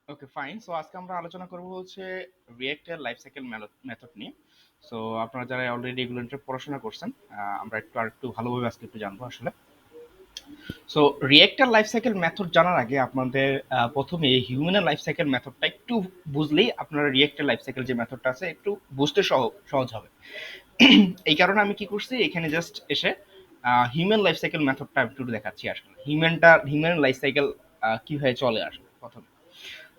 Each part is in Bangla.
ওকে, ফাইন। সো আজকে আমরা আলোচনা করব হচ্ছে রিয়েক্টের লাইফ সাইকেল মেথড নিয়ে। সো আপনারা যারা অলরেডি এগুলো নিয়ে পড়াশোনা করছেন, আমরা আরেকটু ভালোভাবে আজকে একটু জানবো আসলে। সো রিয়েক্টের লাইফ সাইকেল মেথড জানার আগে আপনাদের প্রথমে হিউম্যানের লাইফ সাইকেল মেথডটা একটু বুঝলেই আপনারা রিয়েক্টের লাইফ সাইকেল যে মেথডটা আছে একটু বুঝতে সহজ হবে। এই কারণে আমি কি করছি, এখানে জাস্ট এসে হিউম্যান লাইফ সাইকেল মেথডটা একটু দেখাচ্ছি আসলে। হিউম্যান লাইফ সাইকেল কিভাবে চলে আসলে প্রথমে।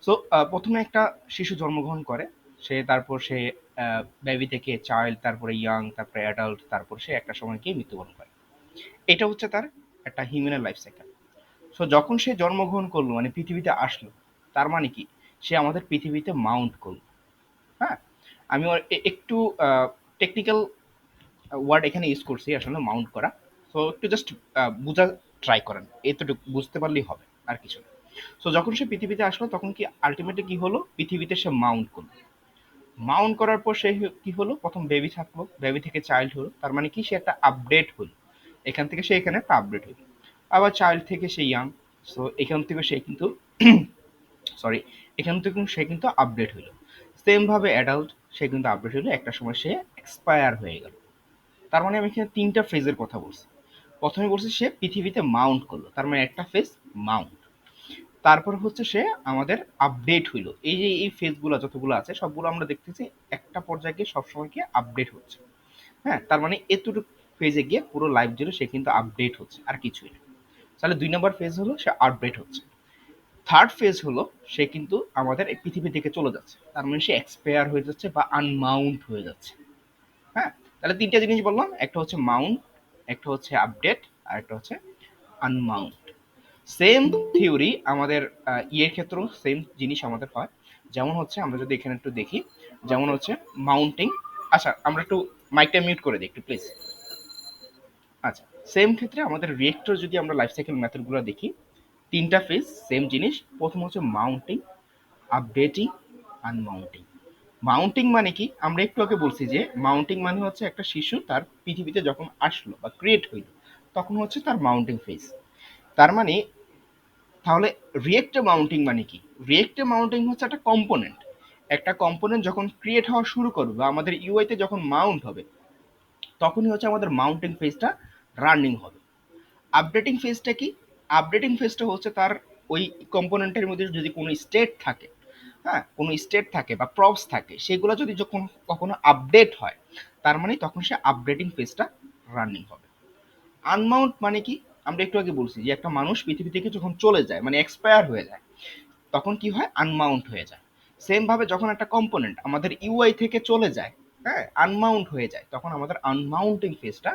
সো প্রথমে একটা শিশু জন্মগ্রহণ করে, সে বেবি থেকে চাইল্ড, তারপরে ইয়াং, তারপরে অ্যাডাল্ট, তারপর সে একটা সময় গিয়ে মৃত্যুবরণ করে। এটা হচ্ছে তার একটা হিউম্যানের লাইফ সাইকেল। সো যখন সে জন্মগ্রহণ করলো মানে পৃথিবীতে আসলো, তার মানে কি, সে আমাদের পৃথিবীতে মাউন্ট করলো। হ্যাঁ, আমি একটু টেকনিক্যাল ওয়ার্ড এখানে ইউজ করছি আসলে, মাউন্ট করা। সো একটু জাস্ট বোঝা ট্রাই করেন, এতটুকু বুঝতে পারলেই হবে, আর কিছু না। সো যখন সে পৃথিবীতে আসলো তখন কি আলটিমেটলি কি হলো, পৃথিবীতে সে মাউন্ট করলো। মাউন্ট করার পর সে কি হলো, প্রথম বেবি থাকলো, বেবি থেকে চাইল্ড হলো, তার মানে কি সে একটা আপডেট হলো, এখান থেকে সে এখানে একটা আপডেট হলো। আবার চাইল্ড থেকে সে ইয়াং, সো এখান থেকে সে কিন্তু সরি এখান থেকে সে কিন্তু আপডেট হলো। সেম ভাবে অ্যাডাল্ট, সে কিন্তু আপডেট হলো, একটা সময় সে এক্সপায়ার হয়ে গেল। তার মানে আমি এখানে তিনটা ফেজের কথা বলছি। প্রথমে বলছি সে পৃথিবীতে মাউন্ট করলো, তার মানে একটা ফেজ মাউন্ট। তারপর হচ্ছে সে আমাদের আপডেট হইলো, এই যে এই ফেজগুলো যতগুলো আছে সবগুলো আমরা দেখতেছি একটা পর্যায়ে গিয়ে সবসময় গিয়ে আপডেট হচ্ছে। হ্যাঁ, তার মানে এতটুকু ফেজে গিয়ে পুরো লাইফ জুড়ে সে কিন্তু আপডেট হচ্ছে, আর কিছুই না। তাহলে 2 নম্বর ফেজ হলো সে আপডেট হচ্ছে। থার্ড ফেজ হলো সে কিন্তু আমাদের এই পৃথিবী থেকে চলে যাচ্ছে, তার মানে সে এক্সপায়ার হয়ে যাচ্ছে বা আনমাউন্ট হয়ে যাচ্ছে। হ্যাঁ, তাহলে তিনটা জিনিস বললাম, একটা হচ্ছে মাউন্ট, একটা হচ্ছে আপডেট, আর একটা হচ্ছে আনমাউন্ট। সেম থিওরি আমাদের ইয়ের ক্ষেত্রেও সেম জিনিস আমাদের হয়। যেমন হচ্ছে আমরা যদি এখানে একটু দেখি, যেমন হচ্ছে মাউন্টিং। আচ্ছা, আমরা একটু মাইকটা মিউট করে দিই একটু প্লিজ। আচ্ছা, সেম ক্ষেত্রে আমাদের রিয়েক্টর যদি আমরা লাইফ সাইকেল মেথডগুলো দেখি, তিনটা ফেজ সেম জিনিস। প্রথম হচ্ছে মাউন্টিং, আপডেটিং, আনমাউন্টিং। মাউন্টিং মানে কি, আমরা একটু আগে বলছি যে মাউন্টিং মানে হচ্ছে একটা শিশু তার পৃথিবীতে যখন আসলো বা ক্রিয়েট হইল, তখন হচ্ছে তার মাউন্টিং ফেজ। তার মানে তাহলে রিয়েক্টিভ মাউন্টিং মানে কি, রিয়েক্টিভ মাউন্টিং হচ্ছে একটা কম্পোনেন্ট। একটা কম্পোনেন্ট যখন ক্রিয়েট হওয়া শুরু করবে বা আমাদের ইউআইতে যখন মাউন্ট হবে, তখনই হচ্ছে আমাদের মাউন্টিং ফেজটা রানিং হবে। আপডেটিং ফেজটা কি, আপডেটিং ফেজটা হচ্ছে তার ওই কম্পোনেন্টের মধ্যে যদি কোনো স্টেট থাকে, হ্যাঁ কোনো স্টেট থাকে বা প্রপস থাকে, সেগুলো যদি যখন কখনো আপডেট হয়, তার মানে তখন সে আপডেটিং ফেজটা রানিং হবে। আনমাউন্ট মানে কি, আমরা একটু আগে বলছি যে একটা মানুষ পৃথিবী থেকে যখন চলে যায় মানে এক্সপায়ার হয়ে যায়, তখন কি হয়, আনমাউন্ট হয়ে যায়। সেম ভাবে যখন একটা কম্পোনেন্ট আমাদের ইউআই থেকে চলে যায়, হ্যাঁ আনমাউন্ট হয়ে যায়, তখন আমাদের আনমাউন্টিং ফেজটা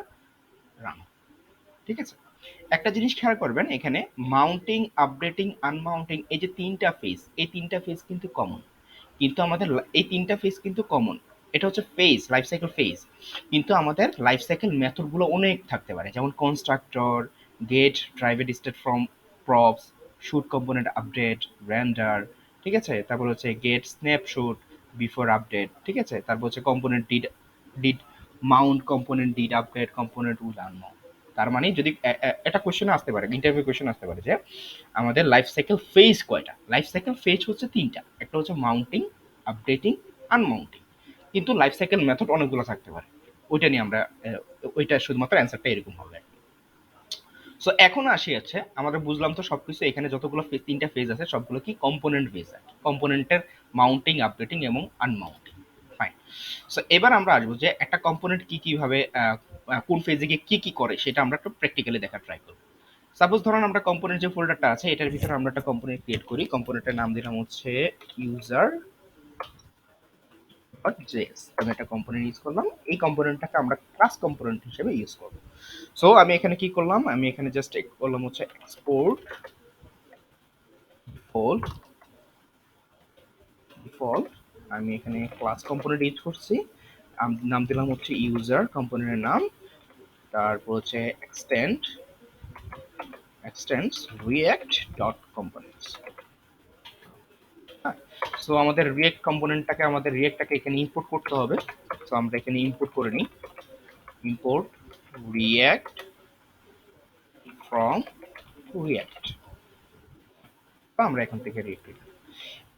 রান। ঠিক আছে, একটা জিনিস খেয়াল করবেন এখানে, মাউন্টিং, আপডেটিং, আনমাউন্টিং, এই যে তিনটা ফেজ, এই তিনটা ফেজ কিন্তু কমন। কিন্তু আমাদের এই তিনটা ফেজ কিন্তু কমন। এটা হচ্ছে ফেজ, লাইফ সাইকেল ফেজ। কিন্তু আমাদের লাইফ সাইকেল মেথডগুলো অনেক থাকতে পারে, যেমন constructor, get, private state from props, should component update, render. ঠিক আছে, তারপর হচ্ছে গেট স্ন্যাপশুট বিফোর আপডেট। ঠিক আছে, তারপর হচ্ছে component did did mount, component did update, component will unmount. তার মানে যদি একটা কোশ্চেন আসতে পারে, ইন্টারভিউ কোশ্চেন আসতে পারে যে আমাদের লাইফ সাইকেল ফেজ কয়টা, লাইফ সাইকেল ফেজ হচ্ছে তিনটা, একটা হচ্ছে মাউন্টিং, আপডেটিং, আনমাউন্টিং। কিন্তু লাইফ সাইকেল মেথড অনেকগুলো থাকতে পারে, ওইটা নিয়ে আমরা ওইটা শুধুমাত্র অ্যান্সারটা এরকম হবে। সো এখন আসি আছে, আমরা বুঝলাম তো সবকিছু, এখানে যতগুলো তিনটা ফেজ আছে সবগুলো কি কম্পোনেন্ট ফেজ আর কম্পোনেন্টের মাউন্টিং, আপডেটিং এবং আনমাউন্টিং। ফাইন। সো এবার আমরা আসবো যে একটা কম্পোনেন্ট কি কিভাবে কোন ফেজে গিয়ে কি কি করে, সেটা আমরা একটু প্র্যাকটিক্যালি দেখার ট্রাই করবো। সাপোজ ধরুন আমরা কম্পোনেন্ট যে ফোল্ডারটা আছে এটার ভিতরে আমরা একটা কম্পোনেন্ট ক্রিয়েট করি, কম্পোনেন্টের নাম দিলাম হচ্ছে ইউজার জেএস। আমি একটা কম্পোনেন্ট ইউজ করলাম, এই কম্পোনেন্টটাকে আমরা ক্লাস কম্পোনেন্ট হিসেবে ইউজ করব। সো আমি এখানে কি করলাম, আমি এখানে জাস্ট করলাম হচ্ছে এক্সপোর্ট ডিফল্ট ডিফল্ট। আমি এখানে ক্লাস কম্পোনেন্ট ইউজ করছি, নাম দিলাম হচ্ছে ইউজার, কম্পোনেন্টের নাম। তারপর হচ্ছে extends react dot components. So আমাদের রিয়েক্ট কম্পোনেন্টটাকে, আমাদের রিয়েক্টটাকে এখানে ইম্পোর্ট করতে হবে। সো আমরা এখানে ইম্পোর্ট করে নিই, ইম্পোর্ট রিয়েক্ট ফ্রম রিয়েক্ট, বা আমরা এখান থেকে রিয়েক্ট।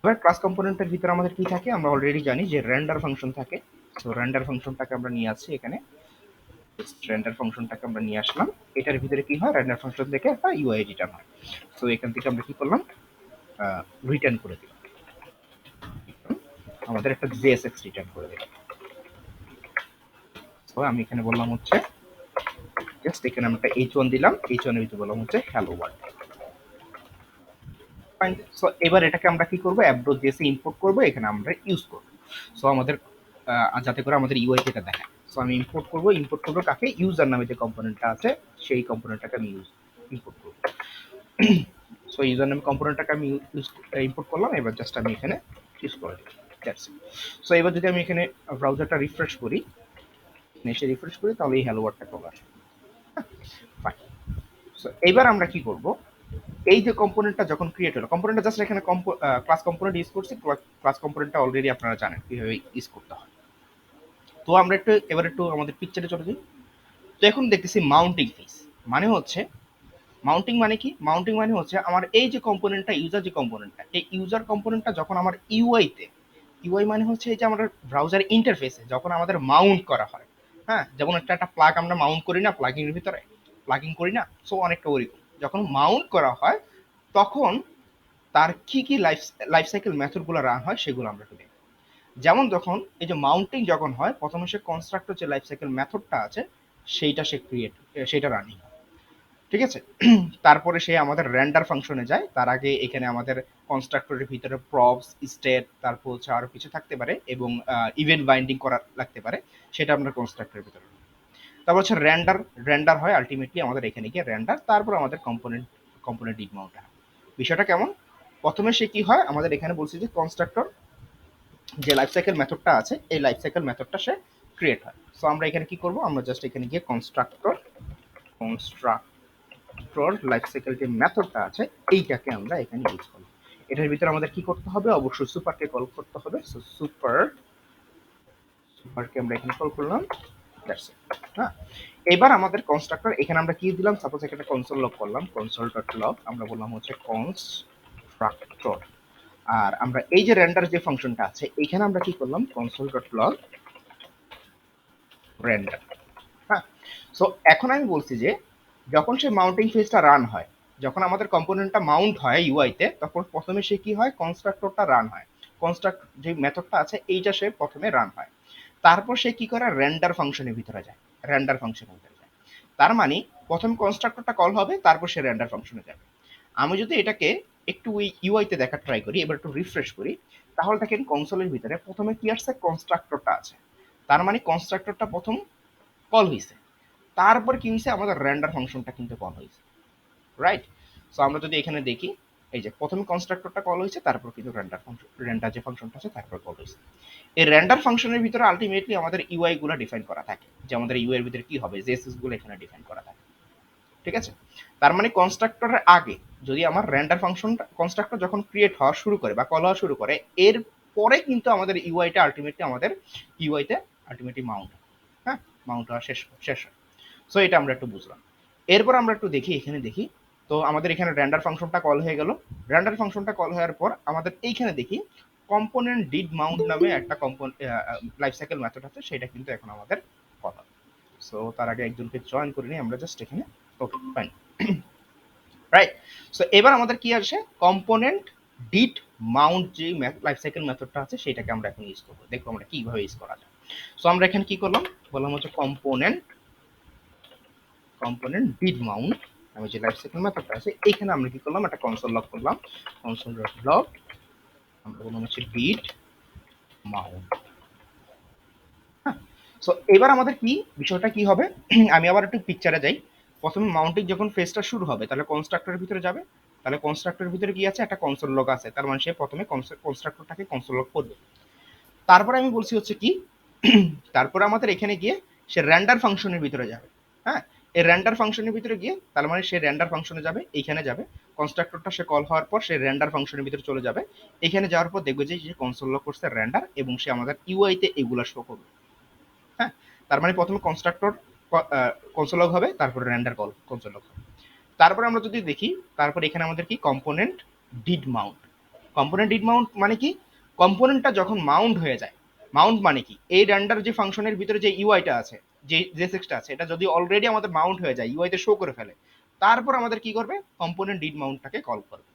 এবার ক্লাস কম্পোনেন্টের ভিতরে আমাদের কি থাকে আমরা অলরেডি জানি যে রেন্ডার ফাংশন থাকে। তো রেন্ডার ফাংশনটাকে আমরা নিয়ে আসছি এখানে, রেন্ডার ফাংশনটাকে আমরা নিয়ে আসলাম। এটার ভিতরে কি হয়, রেন্ডার ফাংশন থেকে একটা ইউআই রিটার্ন হয়। তো এখান থেকে আমরা কি করলাম, রিটার্ন করে দিলাম, আমাদের একটা জেএসএক্স রিটার্ন করে দিলাম। তো আমি এখানে বললাম হচ্ছে জাস্ট এখানে আমরা একটা h1 দিলাম, h1 এর ভিতরে বললাম হচ্ছে হ্যালো ওয়ার্ল্ড। ফাইন। সো এবার এটাকে আমরা কি করব, app.js এ ইম্পোর্ট করব, এখানে আমরা ইউজ করব। সো আমাদের যাতে করে আমাদের ইউআই যেটা দেখায়। সো আমি ইম্পোর্ট করব কাকে, ইউজার নামে যে কম্পোনেন্টটা আছে সেই কম্পোনেন্টটাকে আমি ইম্পোর্ট করব। সো ইউজার নামে কম্পোনেন্টটাকে আমি ইম্পোর্ট করলাম, এবার জাস্ট আমি এখানে ইউজ করে দিই। That's it. সো এবার যদি আমি এখানে ব্রাউজারটা রিফ্রেশ করি, তাহলে এই হ্যালো ওয়ার্ল্ডটা চলে আসবে। ফাইন। সো এবার আমরা কি করব, এই যে কম্পোনেন্টটা যখন ক্রিয়েট হলো, কম্পোনেন্টটা জাস্ট এখানে ক্লাস কম্পোনেন্ট ইউজ করছি, ক্লাস কম্পোনেন্টটা অলরেডি আপনারা জানেন কিভাবে ইউজ করতে হয়। তো আমরা একটু আমাদের পিকচারে চলে যাই। তো এখন দেখতেছি মাউন্টিং ফেস, মানে হচ্ছে মাউন্টিং মানে কি, মাউন্টিং মানে হচ্ছে আমার এই যে কম্পোনেন্টটা, ইউজার যে কম্পোনেন্টটা, এই ইউজার কম্পোনেন্টটা যখন আমার ইউআইতে, ইউআই মানে হচ্ছে এই যে আমাদের ব্রাউজার ইন্টারফেসে যখন আমাদের মাউন্ট করা হয়, হ্যাঁ, যেমন একটা প্লাগ আমরা মাউন্ট করি না প্লাগিং এর ভিতরে, প্লাগিং করি না, সো অনেকটা ওরকম যখন মাউন্ট করা হয় তখন তার কি কি লাইফ সাইকেল মেথডগুলো রান হয় সেগুলো আমরা একটু দেখব। যেমন যখন এই যে মাউন্টিং যখন হয়, প্রথমে সে কনস্ট্রাক্টর যে লাইফ সাইকেল মেথডটা আছে সেইটা সে সেটা রানিং হয়, ঠিক আছে। তারপরে সে আমাদের রেন্ডার ফাংশনে যায়, তার আগে এখানে আমাদের কনস্ট্রাক্টরের ভিতরে প্রপস, স্টেট, তারপর হচ্ছে আরো কিছু থাকতে পারে এবং ইভেন্ট বাইন্ডিং করা লাগতে পারে, সেটা আমরা কনস্ট্রাক্টরের ভিতরে। তারপর হচ্ছে রেন্ডার, রেন্ডার হয় আলটিমেটলি আমাদের এখানে গিয়ে রেন্ডার, তারপর আমাদের কম্পোনেন্ট ডিপ মাউন্ট হয়। বিষয়টা কেমন, প্রথমে সে কি হয়, আমাদের এখানে বলছি যে কনস্ট্রাক্টর যে লাইফ সাইকেল মেথডটা আছে এই লাইফ সাইকেল মেথডটা সে ক্রিয়েট হয়। সো আমরা এখানে কি করব, আমরা জাস্ট এখানে গিয়ে কনস্ট্রাক্টর লাইফ সাইকেল যে মেথডটা আছে এইটাকে আমরা এখানে ইউজ করব। এটার ভিতরে আমাদের কি করতে হবে, অবশ্যই সুপারকে কল করতে হবে। সো সুপারকে আমরা এখানে কল করলাম, দ্যাটস ইট। হ্যাঁ, এবার আমাদের কনস্ট্রাক্টর এখানে আমরা কি দিলাম, সাপোজ এখানে কনসোল লগ করলাম, console.log আমরা বললাম হচ্ছে কনস্ট্রাক্টর। আর আমরা এই যে রেন্ডার যে ফাংশনটা আছে এখানে আমরা কি করলাম, console.log রেন্ডার। হ্যাঁ, সো এখন আমি বলছি যে যখন সে মাউন্টিং ফেজটা রান হয়, যখন আমাদের কম্পোনেন্টটা মাউন্ট হয় ইউআইতে, তখন প্রথমে সে কি হয়, কনস্ট্রাক্টরটা রান হয়, কনস্ট্রাক্ট যে মেথডটা আছে এইটা সে প্রথমে রান হয়। তারপর সে কি করে, রেন্ডার ফাংশনের ভিতরে যায়, রেন্ডার ফাংশনের ভিতরে যায়। তার মানে প্রথম কনস্ট্রাক্টরটা কল হবে, তারপর সে রেন্ডার ফাংশনে যাবে। আমি যদি এটাকে একটু ওই ইউআইতে দেখার ট্রাই করি, এবার একটু রিফ্রেশ করি, তাহলে দেখেন কনসোলের ভিতরে প্রথমে কি আসছে, কনস্ট্রাক্টরটা আছে। তার মানে কনস্ট্রাক্টরটা প্রথম কল হয়েছে, তারপর কি হয়েছে, আমাদের রেন্ডার ফাংশনটা কিন্তু কল হয়েছে, রাইট। সো আমরা যদি এখানে দেখি, এই যে প্রথমে কনস্ট্রাক্টরটা কল হয়েছে, তারপর কিন্তু রেন্ডার যে ফাংশনটা আছে তারপর কল হয়েছে। এই রেন্ডার ফাংশনের ভিতরে আলটিমেটলি আমাদের ইউআই গুলো ডিফাইন করা থাকে, যে আমাদের ইউআই এর ভিতরে কি হবে, জেএসএস গুলো এখানে ডিফাইন করা থাকে, ঠিক আছে। তার মানে কনস্ট্রাক্টরের আগে যদি আমার রেন্ডার ফাংশনটা, কনস্ট্রাক্টর যখন ক্রিয়েট হওয়া শুরু করে বা কল হওয়া শুরু করে, এর পরে কিন্তু আমাদের ইউআইটা আলটিমেটলি আমাদের ইউআইতে আলটিমেটলি মাউন্ট, হ্যাঁ, মাউন্ট হওয়া শেষ হয়। সো এটা আমরা একটু বুঝলাম। এরপর আমরা একটু দেখি, এখানে দেখি, তো আমাদের এখানে রেন্ডার ফাংশনটা কল হয়ে গেল। রেন্ডার ফাংশনটা কল হওয়ার পর আমাদের এইখানে দেখি কম্পোনেন্ট ডিড মাউন্ট নামে একটা লাইফ সাইকেল মেথড আছে, সেটা কিন্তু এখন আমাদের কথা। সো তার আগে একজনকে জয়েন করে নিই আমরা জাস্ট এখানে, ওকে ফাইন, রাইট। সো এবার আমাদের কি আসে, কম্পোনেন্ট ডিড মাউন্ট যে লাইফ সাইকেল মেথডটা আছে সেটাকে আমরা এখন ইউজ করবো, দেখবো আমরা কিভাবে ইউজ করা যায়। সো আমরা এখানে কি করলাম, বললাম হচ্ছে কম্পোনেন্ট ডিড মাউন্ট আমি যে লাইফ সাইকেল মেথডটা আছে এখানে আমরা কি করলাম, একটা কনসোল লগ করলাম, console.log আমরা বললাম হচ্ছে ডিড মাউন্ট। হ্যাঁ, সো এবার আমাদের কি বিষয়টা কি হবে, আমি আবার একটু পিকচারে যাই। প্রথমে মাউন্টিং যখন ফেজটা শুরু হবে তাহলে কনস্ট্রাক্টরের ভিতরে যাবে, তাহলে কনস্ট্রাক্টরের ভিতরে কি আছে, একটা কনসোল লগ আছে, তার মানে সে প্রথমে কনস্ট্রাক্টরটাকে কনসোল লগ করবে। তারপরে আমি বলছি হচ্ছে কি, তারপরে আমাদের এখানে গিয়ে সে রেন্ডার ফাংশনের ভিতরে যাবে। হ্যাঁ, এই রেন্ডার ফাংশনের ভিতরে গিয়ে তার মানে সে রেন্ডার ফাংশনে যাবে, এইখানে যাবে, কনস্ট্রাক্টরটা সে কল হওয়ার পর সে রেন্ডার ফাংশনের ভিতরে চলে যাবে। এখানে যাওয়ার পর দেখবে যে কনসোল লগ করছে রেন্ডার, এবং সে আমাদের ইউআইতে এগুলা শো করবে। হ্যাঁ, তার মানে প্রথমে কনস্ট্রাক্টর কনসোল লগ হবে, তারপরে রেন্ডার কনসোল লগ হবে। তারপরে আমরা যদি দেখি, তারপর এখানে আমাদের কি component did mount, component did Mount মানে কি, কম্পোনেন্টটা যখন মাউন্ট হয়ে যায়, মাউন্ট মানে কি, এই রেন্ডার যে ফাংশনের ভিতরে যে ইউআইটা আছে, যে জেসএক্সটা আছে, এটা যদি অলরেডি আমাদের মাউন্ট হয়ে যায়, ইউআইতে শো করে ফেলে, তারপর আমাদের কি করবে, কম্পোনেন্ট ডিড মাউন্টটাকে কল করবে।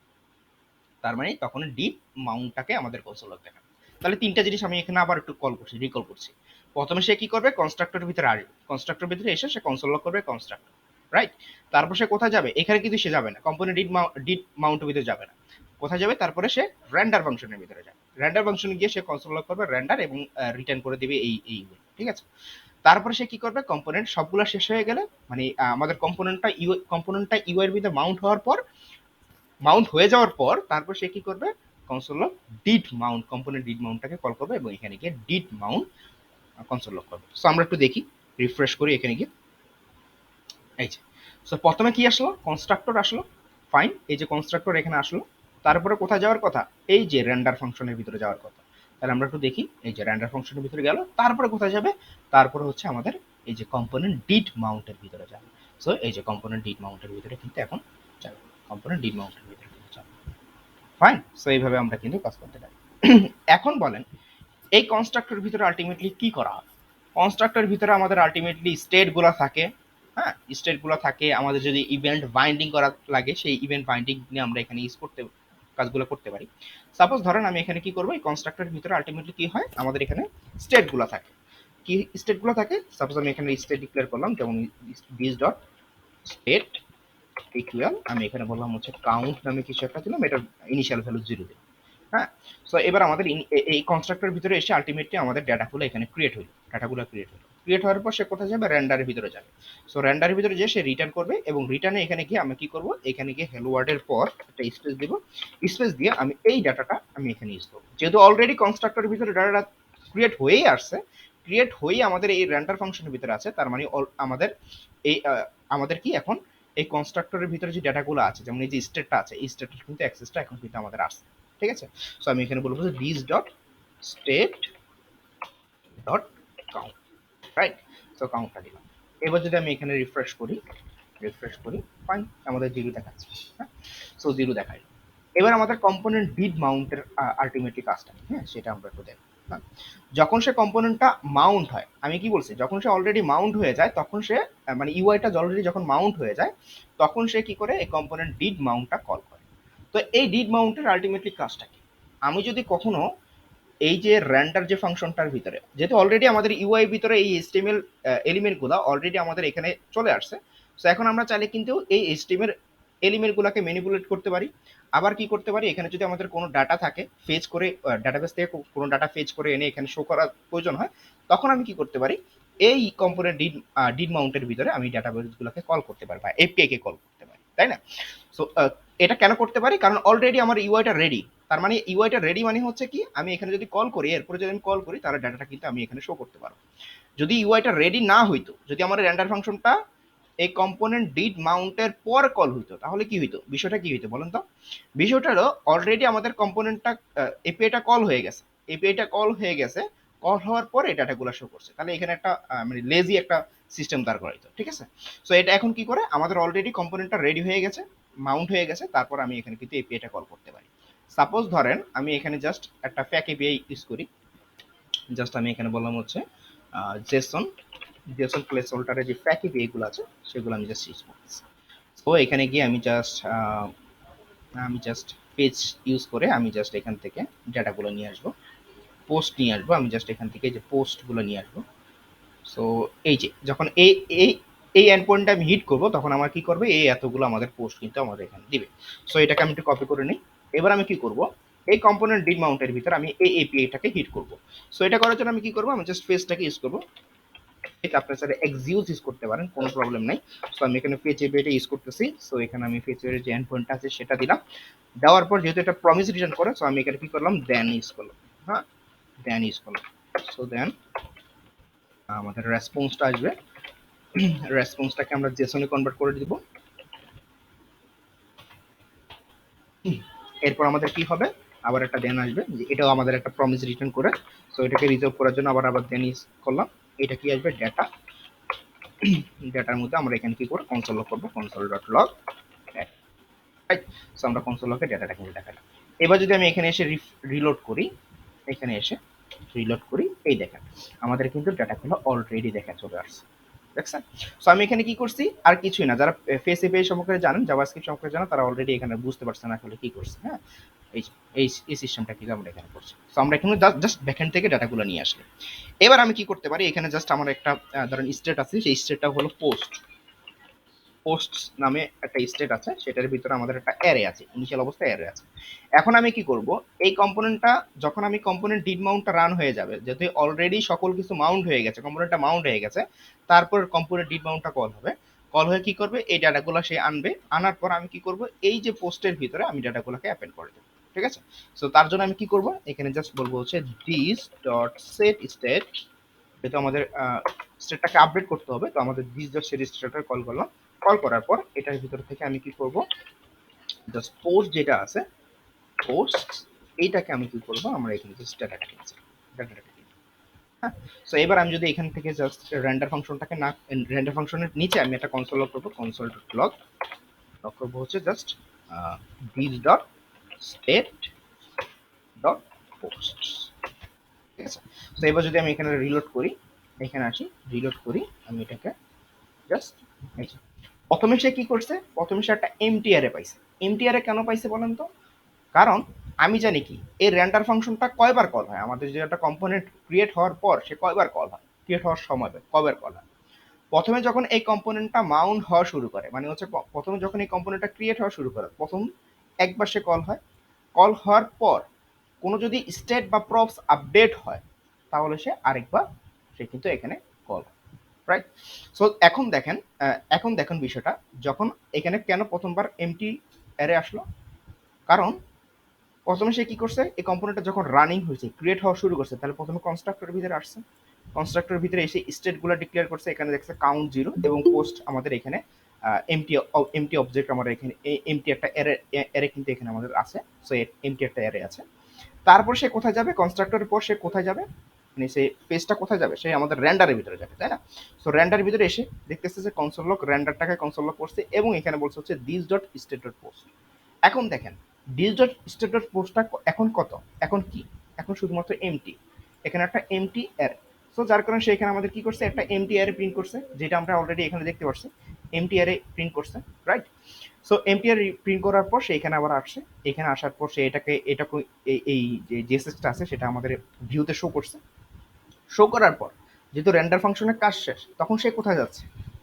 তার মানে তখন ডিড মাউন্টটাকে আমাদের কনসোলে দেখাবে। তাহলে তিনটা জিনিস আমি এখানে আবার একটু কল করছি, রিকল করছি। প্রথমে সে কি করবে, কনস্ট্রাক্টরের ভিতরে আসবে, কনস্ট্রাক্টরের ভিতরে এসে সে কনসোল লক করবে কনস্ট্রাক্টর, রাইট। তারপর সে কোথায় যাবে, এখানে কিন্তু সে যাবে না, কম্পোনেন্ট ডিড মাউন্টের ভিতরে যাবে না, কোথায় যাবে, তারপরে সে রেন্ডার ফাংশনের ভিতরে যাবে, রেন্ডার ফাংশনে গিয়ে সে কনসোল লক করবে রেন্ডার এবং রিটার্ন করে দিবে এই, ঠিক আছে। তারপরে সে কি করবে, কম্পোনেন্ট সবগুলো শেষ হয়ে গেলে, মানে আমাদের কম্পোনেন্টটা ইউ এর ভিতরে মাউন্ট হওয়ার পর, মাউন্ট হয়ে যাওয়ার পর তারপর সে কি করবে, console log did mount, component did মাউন্টটাকে কল করবে এবং এখানে গিয়ে ডিড মাউন্ট কনসোল লক করবে। সো আমরা একটু দেখি, রিফ্রেশ করি এখানে গিয়ে, এই যে। সো প্রথমে কি আসলো, কনস্ট্রাক্টর আসলো, ফাইন, এই যে কনস্ট্রাক্টর এখানে আসলো, তারপরে কোথায় যাওয়ার কথা, এই যে রেন্ডার ফাংশনের ভিতরে যাওয়ার কথা। তাহলে আমরা একটু দেখি, এই যে রেন্ডার ফাংশনের ভিতরে গেল, তারপরে কোথায় যাবে, তারপরে হচ্ছে আমাদের এই যে কম্পোনেন্ট ডিড মাউন্টের ভিতরে যাবে। সো এই যে কম্পোনেন্ট ডিড মাউন্টের ভিতরে কিন্তু এখন যাবে, কম্পোনেন্ট ডিড মাউন্টের ভিতরে কিন্তু যাবে, ফাইন। সো এইভাবে আমরা কিন্তু কাজ করতে পারি। এখন বলেন এই কনস্ট্রাক্টর ভিতরে আলটিমেটলি কি করা হয়। কনস্ট্রাক্টর ভিতরে আমাদের আলটিমেটলি স্টেট গুলো থাকে, হ্যাঁ, স্টেট গুলো থাকে। আমাদের যদি ইভেন্ট বাইন্ডিং করা লাগে, সেই ইভেন্ট বাইন্ডিং নিয়ে আমরা এখানে ইউজ করতে, কাজগুলো করতে পারি। সাপোজ ধরেন আমি এখানে কি করবো, এই কনস্ট্রাক্টর ভিতরে আলটিমেটলি কি হয়, আমাদের এখানে স্টেট গুলো থাকে। কি স্টেট গুলো থাকে, সাপোজ আমি এখানে স্টেট ডিক্লেয়ার করলাম, যেমন দিস ডট স্টেট ইকুয়াল, আমি এখানে বললাম হচ্ছে কাউন্ট নামে কিছু একটা দিলাম, এটার ইনিশিয়াল ভ্যালু 0 দিলাম, হ্যাঁ। সো এবার আমাদের এই কনস্ট্রাক্টরের ভিতরে এসে আলটিমেটলি আমাদের ডাটাগুলো এখানে ক্রিয়েট হলো, ডাটাগুলো ক্রিয়েট হওয়ার পর সে কোথায় যাবে, রেন্ডারের ভিতরে যাবে। সো রেন্ডারের ভিতরে যে সে রিটার্ন করবে এবং রিটার্নে এখানে গিয়ে আমি কি করব, এখানে গিয়ে হ্যালো ওয়ার্ডের পর একটা স্পেস দিব, স্পেস দিয়ে আমি এই ডাটাটা আমি এখানে ইউজ করব। যেহেতু অলরেডি কনস্ট্রাক্টরের ভিতরে ডাটাটা ক্রিয়েট হয়েই আসছে, ক্রিয়েট হয়েই আমাদের এই রেন্ডার ফাংশনের ভিতরে আছে, তার মানে আমাদের এই আমাদের কি এখন এই কনস্ট্রাক্টরের ভিতরে যে ডাটাগুলো আছে, যেমন এই যে স্টেটটা আছে, এই স্টেটের কিন্তু অ্যাক্সেসটা এখন কিন্তু আমাদের আসছে, ঠিক আছে। সো আমি এখানে বলবো যে this dot state dot count, right. So কাউন্টটা দিলাম। এবার যদি আমি এখানে রিফ্রেশ করি, ফাইন, আমাদের 0 দেখাচ্ছে, হ্যাঁ। সো 0 দেখাই। এবার আমাদের কম্পোনেন্ট ডিড মাউন্টের আলটিমেটলি কাজটা, হ্যাঁ, সেটা আমরা একটু দেখব। হ্যাঁ, যখন সে কম্পোনেন্টটা মাউন্ট হয়, আমি কি বলছি, যখন সে অলরেডি মাউন্ট হয়ে যায় তখন সে মানে ইউআইটা অলরেডি যখন মাউন্ট হয়ে যায় তখন সে কি করে, এই কম্পোনেন্ট ডিড মাউন্টটা কল করে। তো এই ডিড মাউন্টের আলটিমেটলি কাজটা কি, আমি যদি কখনো এই যে রেন্ডার যে ফাংশনটার ভিতরে, যেহেতু অলরেডি আমাদের ইউআই ভিতরে এই এইচটিএমএল এলিমেন্টগুলো অলরেডি আমাদের এখানে চলে আসছে, সো এখন আমরা চাইলে কিন্তু এই এইচটিএমএল এলিমেন্টগুলোকে ম্যানিপুলেট করতে পারি। আবার কি করতে পারি, এখানে যদি আমাদের কোনো ডাটা থাকে, ফেচ করে ডাটাবেস থেকে কোনো ডাটা ফেচ করে এনে এখানে শো করার প্রয়োজন হয়, তখন আমি কি করতে পারি, এই কম্পোনেন্ট ডিড মাউন্টের ভিতরে আমি ডাটাবেসগুলোকে কল করতে পারি বা এপিআই কে কল করতে পারি, তাই না। সো এটা কেন করতে পারি, কারণ অলরেডি আমার ইউআইটা রেডি। তার মানে ইউআইটা রেডি মানে হচ্ছে কি, আমি এখানে যদি কল করি, এরপরে যদি আমি কল করি, তাহলে ডাটাটা কিন্তু আমি এখানে শো করতে পারবো। যদি ইউআইটা রেডি না হইতো, যদি আমার রেন্ডার ফাংশনটা এই কম্পোনেন্ট ডিড মাউন্টের পর কল হইতো, তাহলে কি হইতো, বিষয়টা কি হইতো বলেন তো। বিষয়টা হলো অলরেডি আমাদের কম্পোনেন্টটা এপিআইটা কল হয়ে গেছে, এপিআইটা কল হয়ে গেছে, কল হওয়ার পরে ডাটাগুলো শো করছে, তাহলে এখানে একটা মানে লেজি একটা সিস্টেম দাঁড় করাইতো, ঠিক আছে। সো এটা এখন কি করে, আমাদের অলরেডি কম্পোনেন্টটা রেডি হয়ে গেছে, মাউন্ট হয়ে গেছে, তারপর আমি এখানে কিন্তু এপিআইটা কল করতে পারি। সাপোজ ধরেন আমি এখানে জাস্ট একটা ফ্যাক এপিআই ইউজ করি, জাস্ট আমি এখানে বললাম হচ্ছে জেসন জেসন প্লেস হোল্ডারে যে ফ্যাক এপিআই গুলো আছে সেগুলো আমি জাস্ট ইউজ করতেছি। তো এখানে গিয়ে আমি জাস্ট পেজ ইউজ করে আমি জাস্ট এখান থেকে ডাটাগুলো নিয়ে আসবো, পোস্ট নিয়ে আসবো, আমি জাস্ট এখান থেকে যে পোস্টগুলো নিয়ে আসবো। সো এই যে যখন এই এই এই এন্ড পয়েন্টটা আমি হিট করব, তখন আমার কি করবে, এই এতগুলো আমাদের পোস্ট কিন্তু আমাদের এখানে দিবে। সো এটাকে আমি একটু কপি করে নিই। এবার আমি কি করব, এই কম্পোনেন্ট ডিড মাউন্টের ভিতর আমি এই এপিআইটাকে হিট করব। সো এটা করার জন্য আমি কি করব, আমি জাস্ট ফেসটাকে ইউজ করব। এটা আপনার সাথে এক্সিউজ ইউজ করতে পারেন, কোনো প্রবলেম নাই। সো আমি এখানে ফেচ এপিআইটা ইউজ করতেছি। সো এখানে আমি ফেচ এর যে এন্ড পয়েন্টটা আছে সেটা দিলাম। দেওয়ার পর যেহেতু এটা প্রমিস রিটার্ন করে, সো আমি এখানে কি করলাম, দেন ইউজ করলাম, হ্যাঁ, দেন ইউজ করলাম। সো দেন আমাদের রেসপন্সটা আসবে, রেসপন্সটাকে আমরা জেসনে কনভার্ট করে দিব। এরপর আমাদের কি হবে, আবার একটা দেন আসবে, যে এটাও আমাদের একটা প্রমিস রিটার্ন করে। সো এটাকে রিজলভ করার জন্য আবার দেন ইউজ করলাম। এটা কি আসবে, ডাটা, ডাটার মধ্যে আমরা এখানে কি করব, কনসোল লগ করব, console dot log, right. So আমরা কনসোল লগে ডাটাটা কিন্তু দেখালাম। এবার যদি আমি এখানে এসে রিলোড করি, এখানে এসে রিলোড করি, এই দেখেন আমাদের কিন্তু ডাটাগুলো অলরেডি দেখা চলে আসছে, দেখছেন? সো আমি এখানে কি করছি, আর কিছুই না, যারা ফেস এপিআই সম্পর্কে জানেন, জাভাস্ক্রিপ্ট সম্পর্কে জানেন, তারা অলরেডি এখানে বুঝতে পারছেন আসলে কি করছে। হ্যাঁ, এই এই এই সিস্টেমটা কিন্তু আমরা এখানে করছি। সো আমরা এখানে জাস্ট ব্যাকএন্ড থেকে ডাটাগুলো নিয়ে আসলে এবার আমি কি করতে পারি, এখানে জাস্ট আমার একটা ধরেন স্টেট আছে, সেই স্টেটটা হলো পোস্ট। পোস্ট নামে একটা স্টেট আছে, সেটার ভিতরে আমাদের একটা অ্যারে আছে, ইনিশিয়াল অবস্থায় অ্যারে আছে। এখন আমি কি করব, এই কম্পোনেন্টটা যখন আমি কম্পোনেন্ট ডিড মাউন্টটা রান হয়ে যাবে, যেহেতু অলরেডি সকল কিছু মাউন্ট হয়ে গেছে, কম্পোনেন্টটা মাউন্ট হয়ে গেছে, তারপর কম্পোনেন্ট ডিড মাউন্টটা কল হবে। কল হয়ে কি করবে, এই ডাটাগুলো সে আনবে, আনার পর আমি কি করব, এই যে পোস্টের ভিতরে আমি ডাটাগুলোকে অ্যাপেন্ড করে দেবো। ঠিক আছে? সো তার জন্য আমি কি করব, এখানে জাস্ট বলবো হচ্ছে দিস ডট সেট স্টেট, যেহেতু আমাদের স্টেটটাকে আপডেট করতে হবে, তো আমাদের দিস ডট সেট স্টেটটা কল করলাম। কল করার পর এটার ভিতর থেকে আমি কি করব, জাস্ট পোস্ট যেটা আছে, পোস্ট এইটাকে আমি কি করব, আমরা এখানে জাস্ট ডাটাটা নিচ্ছি, ডাটাটা। হ্যাঁ, সো এবার আমি যদি এখান থেকে জাস্ট রেন্ডার ফাংশনটাকে না, রেন্ডার ফাংশনের নিচে আমি একটা কনসোল লগ করব, কনসোল ডট লগ লগ করব হচ্ছে just this dot state dot post. ঠিক আছে? তো এবার যদি আমি এখানে রিলোড করি, এখানে আসি, রিলোড করি, আমি এটাকে জাস্ট, প্রথমে সে কি করছে, প্রথমে সে একটা এমটি অ্যারে পাইছে। এমটি অ্যারে কেন পাইছে বলেন তো? কারণ আমি জানি কি, এই রেন্ডার ফাংশনটা কয়বার কল হয়, আমাদের যে একটা কম্পোনেন্ট ক্রিয়েট হওয়ার পর সে কয়বার কল হয়, ক্রিয়েট হওয়ার সময় কয়বার কল হয়। প্রথমে যখন এই কম্পোনেন্টটা মাউন্ট হওয়া শুরু করে, মানে হচ্ছে প্রথমে যখন এই কম্পোনেন্টটা ক্রিয়েট হওয়া শুরু করে, প্রথম একবার সে কল হয়। কল হওয়ার পর কোনো যদি স্টেট বা প্রপস আপডেট হয়, তাহলে সে আরেকবার সে কিন্তু এখানে কল, রাইট? সো এখন দেখেন বিষয়টা, যখন এখানে কেন প্রথমবার এমটি অ্যারে আসলো, কারণ প্রথমে সে কি করছে, এই কম্পোনেন্টটা যখন রানিং হয়েছে, ক্রিয়েট হওয়া শুরু করছে, তাহলে প্রথমে কনস্ট্রাক্টরের ভিতরে আসছে, কনস্ট্রাক্টরের ভিতরে এসে স্টেটগুলো ডিক্লেয়ার করছে, এখানে দেখছে কাউন্ট 0 এবং পোস্ট আমাদের এখানে এমটি এমটি অবজেক্ট, আমাদের এখানে এমটি একটা অ্যারে কিন্তু এখানে আমাদের আছে। সো এমটি একটা অ্যারে আছে। তারপর সে কোথায় যাবে, কনস্ট্রাক্টরের পর সে কোথায় যাবে, মানে সে পেজটা কোথায় যাবে, সে আমাদের র্যান্ডারের ভিতরে যাবে, তাই না? সো র্যান্ডারের ভিতরে এসে দেখতেছে যে কনসোল লগ র্যান্ডারটাকে কনসোল লগ করছে, এবং এখানে বলছে হচ্ছে this dot state dot post. এখন দেখেন দিস ডট স্টেট ডট পোস্টটা এখন কত, এখন কি, এখন শুধুমাত্র এমটি, এখানে একটা এমটি অ্যারে। সো যার কারণে সে এখানে আমাদের কি করছে, একটা এমটি অ্যারে প্রিন্ট করছে, যেটা আমরা অলরেডি এখানে দেখতে পাচ্ছি, এমটি অ্যারে প্রিন্ট করছে, right? So MT array print করার পর সে এখানে আবার আসছে, এখানে আসার পর সে এটাকে এই যে জেএসএসটা আছে সেটা আমাদের ভিউতে শো করছে। শো করার পর যেহেতু রেন্ডার ফাংশনের কাজ শেষ, তখন সে কোথায় যাচ্ছে,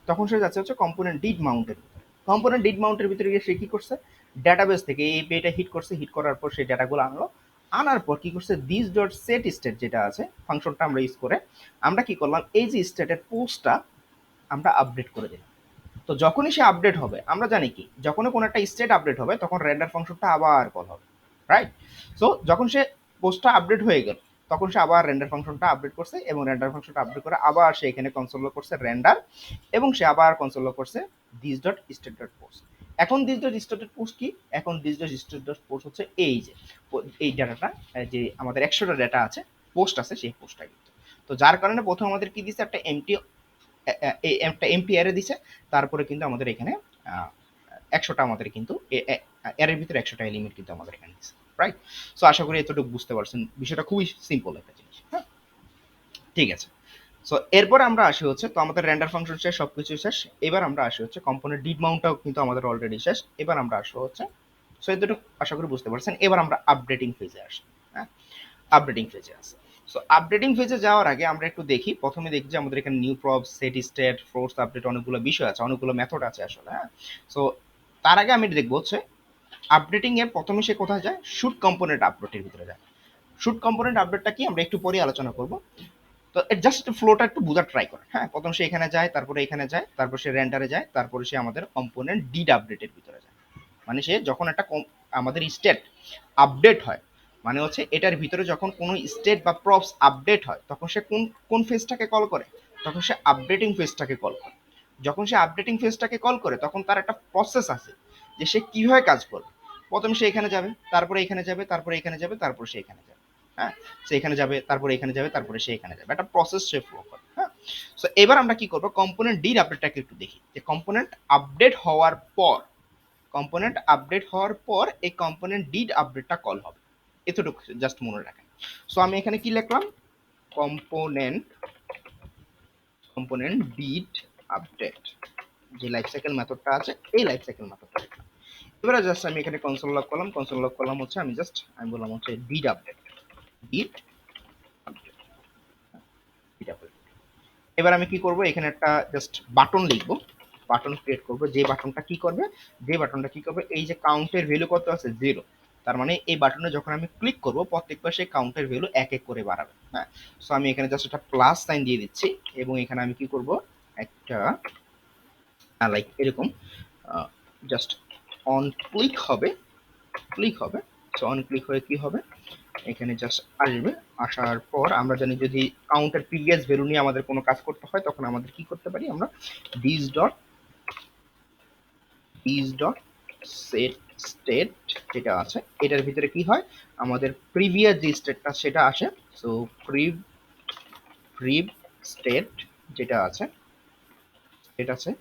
তখন সে যাচ্ছে হচ্ছে কম্পোনেন্ট ডিড মাউন্টের ভিতরে। কম্পোনেন্ট ডিড মাউন্টের ভিতরে গিয়ে সে কি করছে, ডাটাবেস থেকে এই পেটা হিট করছে, হিট করার পর সেই ডাটাগুলো আনলো, আনার পর কি করছে, দিস ডট সেট স্টেট যেটা আছে ফাংশনটা আমরা ইউজ করে আমরা কি করলাম, এই যে স্টেটের পোস্টটা আমরা আপডেট করে দিলাম। তো যখনই সে আপডেট হবে, আমরা জানি কি, যখনই কোনো একটা স্টেট আপডেট হবে তখন রেন্ডার ফাংশনটা আবার কল হবে, রাইট? সো যখন সে পোস্টটা আপডেট হয়ে গেল, তখন সে আবার রেন্ডার ফাংশনটা আপডেট করছে, এবং রেন্ডার ফাংশনটা আপডেট করে আবার সে এখানে কনসোল করছে রেন্ডার, এবং সে আবার কনসোল করছে this dot state dot post. এখন this dot state dot post কি, এখন this dot state dot post হচ্ছে এই যে এই ডাটাটা, যে আমাদের 100টা ডাটা আছে, পোস্ট আছে, সেই পোস্টটা কিন্তু। তো যার কারণে প্রথম আমাদের কি দিচ্ছে, একটা এমটি একটা এমটি অ্যারে দিছে, তারপরে কিন্তু আমাদের এখানে 100টা আমাদের কিন্তু অ্যারের ভিতরে 100টা এলিমেন্ট কিন্তু আমাদের এখানে দিছে, রাইট? সো আশা করি এতটুকু বুঝতে পারছেন, বিষয়টা খুবই সিম্পল একটা জিনিস। হ্যাঁ, ঠিক আছে। সো এরপর আমরা আসি হচ্ছে, তো আমাদের রেন্ডার ফাংশন শেষ, সবকিছু শেষ, এবার আমরা আসি হচ্ছে কম্পোনেন্ট ডিড মাউন্টটাও কিন্তু আমাদের অলরেডি শেষ, এবার আমরা আসবো হচ্ছে, সো এতটুকু আশা করি বুঝতে পারছেন। এবার আমরা আপডেটিং ফেজে আসি। হ্যাঁ, আপডেটিং ফেজে আছে। সো আপডেটিং ফেজে যাওয়ার আগে আমরা একটু দেখি, প্রথমে দেখি যে আমাদের এখানে new prop, set state, force update, অনেকগুলো বিষয় আছে, অনেকগুলো মেথড আছে আসলে। হ্যাঁ, সো তার আগে আমি দেখবো হচ্ছে আপডেটিং এর প্রথমে সে কোথায় যায়, শুট কম্পোনেন্ট আপডেটের ভিতরে যায়। শুট কম্পোনেন্ট আপডেটটা কি আমরা একটু পরে আলোচনা করব। তো জাস্ট ফ্লোটা একটু বোঝার ট্রাই করেন। হ্যাঁ, প্রথম সে এখানে যায়, তারপরে এখানে যায়, তারপর সে রেন্ডারে যায়, তারপরে সে আমাদের কম্পোনেন্ট ডিড আপডেটের ভিতরে যায়। মানে সে যখন একটা আমাদের স্টেট আপডেট হয়, মানে হচ্ছে এটার ভিতরে যখন কোনো স্টেট বা প্রপস আপডেট হয়, তখন সে কোন কোন ফেজটাকে কল করে, তখন সে আপডেটিং ফেজটাকে কল করে। যখন সে আপডেটিং ফেজটাকে কল করে, তখন তার একটা প্রসেস আছে যে সে কিভাবে কাজ করবে। প্রথমে সে এখানে যাবে, তারপরে এখানে যাবে, তারপরে এখানে যাবে, তারপরে সে এখানে যাবে। হ্যাঁ, সে এখানে যাবে, তারপরে এখানে যাবে, তারপরে সে এখানে যাবে, একটা প্রসেস সে ফলো করে। হ্যাঁ, সো এবার আমরা কি করবো, কম্পোনেন্ট ডির আপডেটটাকে একটু দেখি, যে কম্পোনেন্ট আপডেট হওয়ার পর কম্পোনেন্ট আপডেট হওয়ার পর এই কম্পোনেন্ট ডিড আপডেটটা কল হবে, এতটুকু জাস্ট মনে রাখেন। সো আমি এখানে কি লিখলাম, কম্পোনেন্ট ডিড আপডেট, যে লাইফ সাইকেল মেথডটা আছে এই লাইফ সাইকেল মেথডটা লিখলাম। এবারে জাস্ট আমি এখানে কনসোল লগ করলাম, কনসোল লগ করলাম হচ্ছে আমি বললাম হচ্ছে did update, did update, did update. এবার আমি কি করব, এখানে একটা জাস্ট বাটন লিখবো, বাটন ক্রিয়েট করব, যে বাটনটা কি করবে, এই যে কাউন্টের ভ্যালু কত আছে 0, তার মানে এই বাটনে যখন আমি ক্লিক করব প্রত্যেকবার সেই কাউন্টের ভ্যালু এক এক করে বাড়াবে। হ্যাঁ, সো আমি এখানে জাস্ট একটা প্লাস সাইন দিয়ে দিচ্ছি এবং এখানে আমি কি করব, একটা লাইক এরকম জাস্ট অন ক্লিক হবে, সো অন ক্লিক হয়ে কি হবে, এখানে জাস্ট আসবে, আসার পর আমরা জানি যদি কাউন্টের প্রিভিয়াস ভ্যালু নিয়ে আমাদের কোনো কাজ করতে হয় তখন আমাদের কি করতে পারি, আমরা দিস ডট সেট স্টেট যেটা আছে এটার ভিতরে কি হয়, আমাদের প্রিভিয়াস যে স্টেটটা সেটা আসে। সো প্রিভ স্টেট যেটা আছে, এটা আছে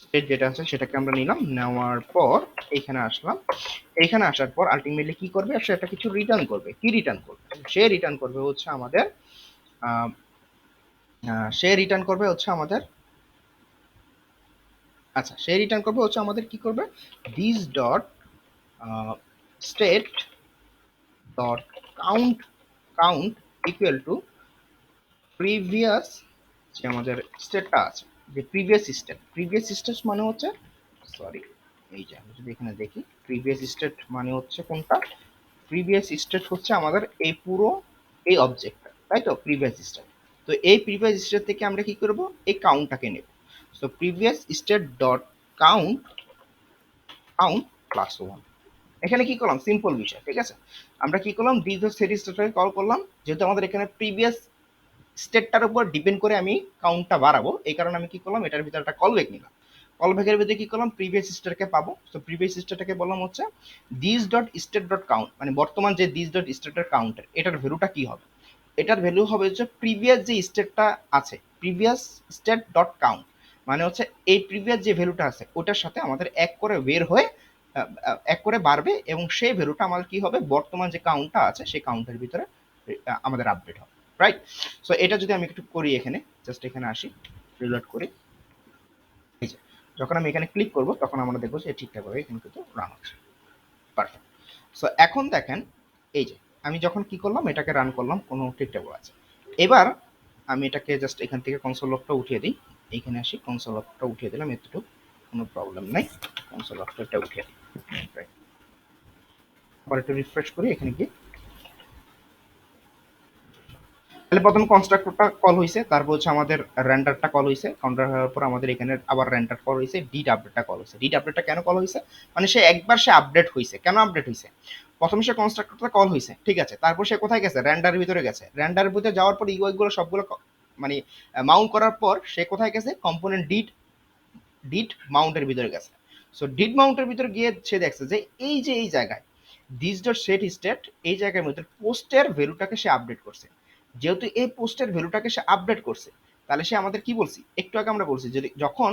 স্টেট যেটা আছে সেটাকে আমরা নিলাম, নেওয়ার পর এখানে আসলাম, এখানে আসার পর আলটিমেটলি কি করবে, সে একটা কিছু রিটার্ন করবে। কি রিটার্ন করবে, সে রিটার্ন করবে হচ্ছে আমাদের সে রিটার্ন করবে হচ্ছে আমাদের আচ্ছা সে রিটার্ন করবে হচ্ছে আমাদের কি করবে, this dot state dot count count equal two previous, যে আমাদের স্টেটটা আছে, যে প্রিভিয়াস স্টেট মানে হচ্ছে, সরি এই যে আমি যদি এখানে দেখি, প্রিভিয়াস স্টেট মানে হচ্ছে কোনটা, প্রিভিয়াস স্টেট হচ্ছে আমাদের এই পুরো এই অবজেক্টটা, তাই তো প্রিভিয়াস স্টেট। তো এই প্রিভিয়াস স্টেট থেকে আমরা কি করব, এই কাউন্টটাকে নেব। So previous state dot count count plus 1, এখানে কি করলাম, সিম্পল বিষয়, ঠিক আছে। আমরা কি করলাম, দিস সেট স্টেটটাকে কল করলাম, যেহেতু আমাদের এখানে প্রিভিয়াস স্টেটটার উপর ডিপেন্ড করে আমি কাউন্টটা বাড়াবো, এই কারণে আমি কি করলাম, এটার ভিতরে একটা কল ব্যাক নিলাম। কল ব্যাকের ভিতরে কি করলাম, প্রিভিয়াস স্টেটকে পাবো। তো প্রিভিয়াস স্টেটটাকে বললাম হচ্ছে this dot state dot count, মানে বর্তমান যে দিস ডট স্টেটের কাউন্টের এটার ভ্যালুটা কি হবে, এটার ভ্যালু হবে হচ্ছে প্রিভিয়াস যে স্টেটটা আছে, প্রিভিয়াস স্টেট ডট কাউন্ট, মানে হচ্ছে এই প্রিভিয়াস যে ভ্যালুটা আছে ওটার সাথে আমাদের এক করে বের হয়ে এক করে বাড়বে এবং সেই ভ্যালুটা আমাদের কি হবে, বর্তমান যে কাউন্টটা আছে সেই কাউন্টের ভিতরে আমাদের আপডেট হবে, রাইট। সো এটা যদি আমি একটু করি, এখানে জাস্ট এখানে আসি, রিলোড করি, এই যে যখন আমি এখানে ক্লিক করব তখন আমরা দেখবো যে ঠিকঠাকভাবে এখানে কিন্তু রান হচ্ছে, পারফেক্ট। সো এখন দেখেন, এই যে আমি যখন কি করলাম, এটাকে রান করলাম, কোনো ঠিকঠাক আছে। এবার আমি এটাকে জাস্ট এখান থেকে কনসোল লকটা উঠিয়ে দিই, এইখানে আসি, কনসোল লকটা উঠিয়ে দিলাম, এতটুকু কোনো প্রবলেম নাই, কনসোল লকটা উঠিয়ে দিই, আবার একটু রিফ্রেশ করি, এখানে গিয়ে তাহলে প্রথম কনস্ট্রাক্টরটা কল হয়েছে, তারপর হচ্ছে আমাদের রেন্ডারটা কল হয়েছে, কাউন্টার হওয়ার পর আমাদের এখানে আবার রেন্ডার কল হয়েছে, ডিড আপডেটটা কল হয়েছে। ডিড আপডেটটা কেন কল হয়েছে, মানে সে একবার সে আপডেট হয়েছে, কেন আপডেট হয়েছে, প্রথমে সে কনস্ট্রাক্টরটা কল হয়েছে, ঠিক আছে, তারপর সে কোথায় গেছে, রেন্ডারের ভিতরে গেছে, রেন্ডারের ভিতরে যাওয়ার পর ইউআই গুলো সবগুলো মানে মাউন্ট করার পর সে কোথায় গেছে, কম্পোনেন্ট ডিড ডিড মাউন্টের ভিতরে গেছে। সো ডিড মাউন্টের ভিতরে গিয়ে সে দেখছে যে এই যে এই জায়গায় দিস ডট সেট স্টেট, এই জায়গার মধ্যে পোস্টের ভ্যালুটাকে সে আপডেট করছে। যেহেতু এই পোস্টের ভ্যালুটাকে সে আপডেট করছে, তাহলে সে আমাদের কি বলছি, একটু আগে আমরা বলছি যদি যখন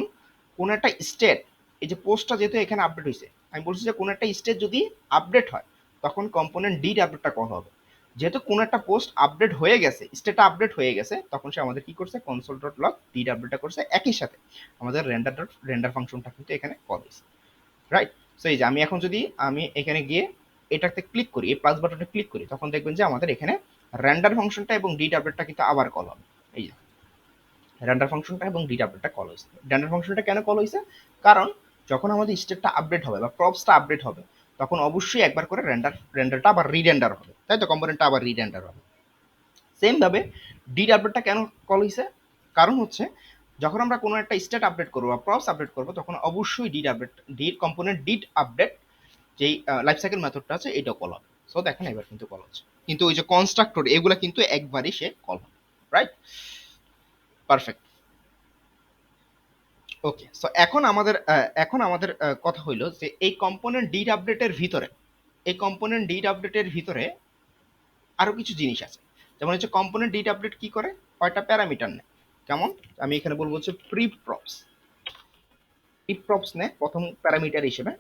কোনো একটা স্টেট, এই যে পোস্টটা যেহেতু এখানে আপডেট হয়েছে, আমি বলছি যে কোনো একটা স্টেট যদি আপডেট হয় তখন কম্পোনেন্ট ডিড আপডেটটা কল হবে। যেহেতু কোনো একটা পোস্ট আপডেট হয়ে গেছে, স্টেটটা আপডেট হয়ে গেছে, তখন সে আমাদের কি করছে, কনসোল ডট লগ ডিড আপডেটটা করছে, একই সাথে আমাদের রেন্ডার ফাংশনটা কিন্তু এখানে কল হয়েছে, রাইট। সো এই যে আমি এখন যদি আমি এখানে গিয়ে এটাতে ক্লিক করি, এই প্লাস বাটনে ক্লিক করি, তখন দেখবেন যে আমাদের এখানে রেন্ডার ফাংশনটা এবং ডিড আপডেটটা কিন্তু আবার কল হবে। এই যে রেন্ডার ফাংশনটা এবং ডিড আপডেটটা কল হয়েছে। রেন্ডার ফাংশনটা কেন কল হয়েছে, কারণ যখন আমাদের স্টেটটা আপডেট হবে বা প্রপসটা আপডেট হবে তখন অবশ্যই একবার করে রেন্ডারটা আবার রিরেন্ডার হবে, তাই তো, কম্পোনেন্টটা আবার রিরেন্ডার হবে। সেম ভাবে ডিড আপডেটটা কেন কল হয়েছে, কারণ হচ্ছে যখন আমরা কোনো একটা স্টেট আপডেট করবো বা প্রপস আপডেট করবো তখন অবশ্যই ডিড কম্পোনেন্ট ডিড আপডেট যেই লাইফ সাইকেল মেথডটা আছে এটা কল হবে। সো দেখেন এবার কিন্তু কল হচ্ছে, কিন্তু ওই যে কনস্ট্রাক্টর এগুলা কিন্তু একবারই সে কল হবে, রাইট, পারফেক্ট। ওকে, সো এখন আমাদের কথা হইলো যে এই কম্পোনেন্ট ডিড আপডেটের ভিতরে, এই কম্পোনেন্ট ডিড আপডেটের ভিতরে আরো কিছু জিনিস আছে। যেমন হচ্ছে কম্পোনেন্ট ডিড আপডেট কি করে, কয়টা প্যারামিটার নেয়, কেমন, আমি এখানে বলবো হচ্ছে প্রি প্রপস, প্রিপ প্রপস নেয় প্রথম প্যারামিটার হিসেবে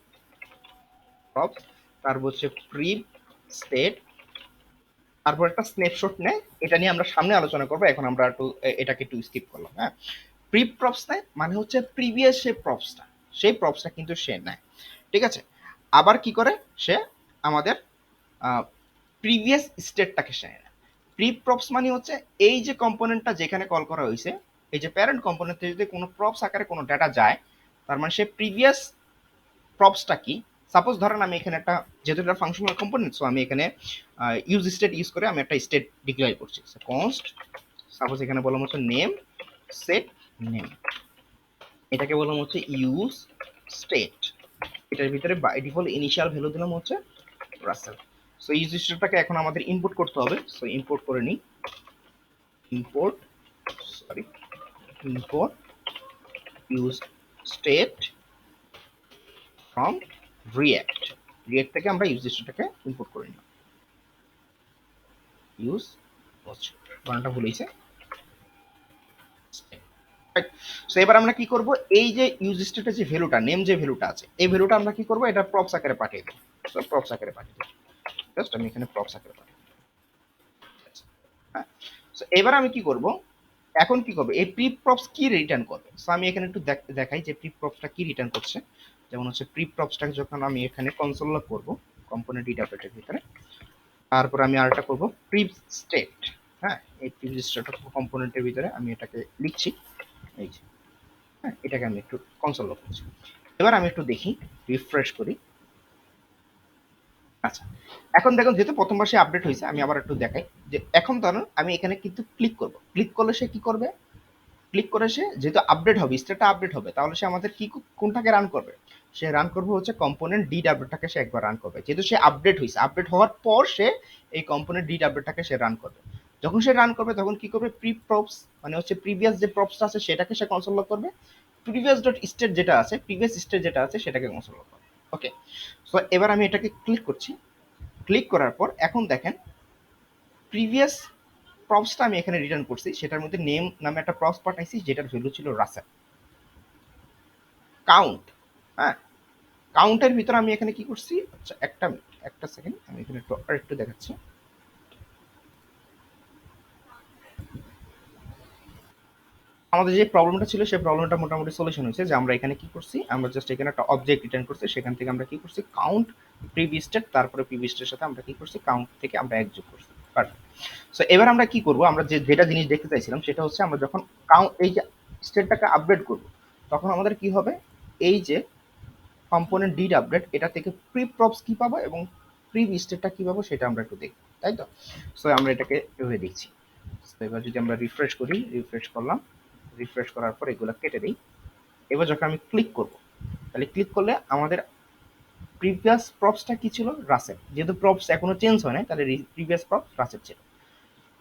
প্রপস, তারপর হচ্ছে প্রিপ স্টেট, তারপর একটা স্ন্যাপশট নেয়। এটা নিয়ে আমরা সামনে আলোচনা করবো, এখন আমরা একটু এটাকে একটু স্কিপ করলাম। হ্যাঁ, প্রিপ প্রপস নেয় মানে হচ্ছে প্রিভিয়াস যে প্রপসটা, সেই প্রপসটা কিন্তু সে নেয়। ঠিক আছে, আবার কি করে সে আমাদের প্রিভিয়াস স্টেটটাকে সে নেয়। প্রিপ প্রপস মানে হচ্ছে এই যে কম্পোনেন্টটা যেখানে কল করা হয়েছে, এই যে প্যারেন্ট কম্পোনেন্টে যদি কোনো প্রপস আকারে কোনো ডেটা যায়, তার মানে সে প্রিভিয়াস প্রপসটা কি। সাপোজ ধরেন আমি এখানে একটা, যেহেতু এটা ফাংশনাল কম্পোনেন্ট, সো আমি এখানে ইউজ স্টেট ইউজ করে আমি একটা স্টেট ডিক্লেয়ার করছি। কনস্ট সাপোজ এখানে বললাম হচ্ছে নেম সেট নেম, এটাকে বললাম হচ্ছে ইউজ স্টেট, এটার ভিতরে বাই ডিফল্ট ইনিশিয়াল ভ্যালু দিলাম হচ্ছে রাসেল। সো ইউজ স্টেটটাকে এখন আমাদের ইনপুট করতে হবে। সো ইম্পোর্ট করে নিই, import sorry import use state from react. React থেকে আমরা ইউজ স্টেটটাকে ইম্পোর্ট করে নিই। ইউজ বানানটা ভুল হয়েছে। সো এবার আমরা কি করব, এই যে ইউজ স্টেটের যে ভ্যালুটা, নেম যে ভ্যালুটা আছে, এই ভ্যালুটা আমরা কি করব, এটা প্রপস আকারে পাঠিয়ে দেব। সো প্রপস আকারে পাঠিয়ে দেব, জাস্ট আমি এখানে প্রপস আকারে পাঠিয়ে দেব। হ্যাঁ, সো এবার আমি কি করব, এখন কি করব, এই প্রি প্রপস কি রিটার্ন করবে। সো আমি এখানে একটু দেখাই যে প্রি প্রপসটা কি রিটার্ন করছে। যেমন হচ্ছে প্রি প্রপসটাকে যখন আমি এখানে কনসোল লগ করব কম্পোনেন্ট ডিটাপেটের ভিতরে, তারপর আমি আরেকটা করব প্রি স্টেট। হ্যাঁ, এই প্রি স্টেট কম্পোনেন্টের ভিতরে আমি এটাকে লিখছি, এই যে হ্যাঁ, এটাকে আমি একটু কনসোল লগ করছি। এবার আমি একটু দেখি, রিফ্রেশ করি। আচ্ছা, এখন দেখুন যেহেতু প্রথমবার সে আপডেট হয়েছে, আমি আবার একটু দেখাই যে এখন ধরুন আমি এখানে কিন্তু ক্লিক করব, ক্লিক করলে সে কি করবে, ক্লিক করে সে যেহেতু আপডেট হবে, স্টেটটা আপডেট হবে, তাহলে সে আমাদের কি কোনটাকে রান করবে, সে রান করবে হচ্ছে কম্পোনেন্ট ডি ডাব্লিউটাকে সে একবার রান করবে। যেহেতু সে আপডেট হয়েছে, আপডেট হওয়ার পর সে এই কম্পোনেন্ট ডি ডাব্লিউটাকে সে রান করবে। যখন সে রান করবে তখন কি করবে, প্রি প্রপস মানে হচ্ছে প্রিভিয়াস যে প্রপসটা আছে সেটাকে সে কনসোল লগ করবে, প্রিভিয়াস ডট স্টেট যেটা আছে, প্রিভিয়াস স্টেট যেটা আছে সেটাকে কনসোল লগ করবে। ওকে, সো এবার আমি এটাকে ক্লিক করছি। ক্লিক করার পর এখন দেখেন প্রিভিয়াস প্রপসটা আমি এখানে রিটার্ন করছি, সেটার মধ্যে নেম নামে একটা প্রপস পাঠাইছি যেটার ভ্যালু ছিল রাসেল। কাউন্ট, হ্যাঁ, কাউন্টের ভিতরে আমি এখানে কি করছি, আচ্ছা একটা সেকেন্ড আমি এখানে একটু দেখাচ্ছি। আমাদের যে প্রবলেমটা ছিল সেই প্রবলেমটা মোটামুটি সলিউশন হয়েছে, যে আমরা এখানে কি করছি, আমরা জাস্ট এখানে একটা অবজেক্ট রিটার্ন করছি, সেখান থেকে আমরা কি করছি কাউন্ট প্রিভিয়াস স্টেট, তারপরে প্রিভিয়াস স্টেটের সাথে আমরা কি করছি কাউন্ট থেকে আমরা এক যোগ করছি। পারফেক্ট। সো এবার আমরা কি করব, আমরা যেটা জিনিস দেখতে চাইছিলাম সেটা হচ্ছে আমরা যখন কাউন্ট এই যে স্টেটটাকে আপডেট করব, তখন আমাদের কি হবে, এই যে কম্পোনেন্ট ডিড আপডেট, এটা থেকে প্রি প্রপস কি পাবো এবং প্রি স্টেটটা কি পাবো সেটা আমরা একটু দেখব, তাই তো। সো আমরা এটাকে এভাবে দেখছি। তো এবার যদি আমরা রিফ্রেশ করি, রিফ্রেশ করলাম, রিফ্রেশ করার পর এগুলো কেটে দিই। এবার যখন আমি ক্লিক করব, তাহলে ক্লিক করলে আমাদের প্রিভিয়াস প্রপসটা কি ছিল, রাসেল। যেহেতু প্রপস এখনো চেঞ্জ হয় না, তাহলে প্রিভিয়াস প্রপস রাসেল ছিল।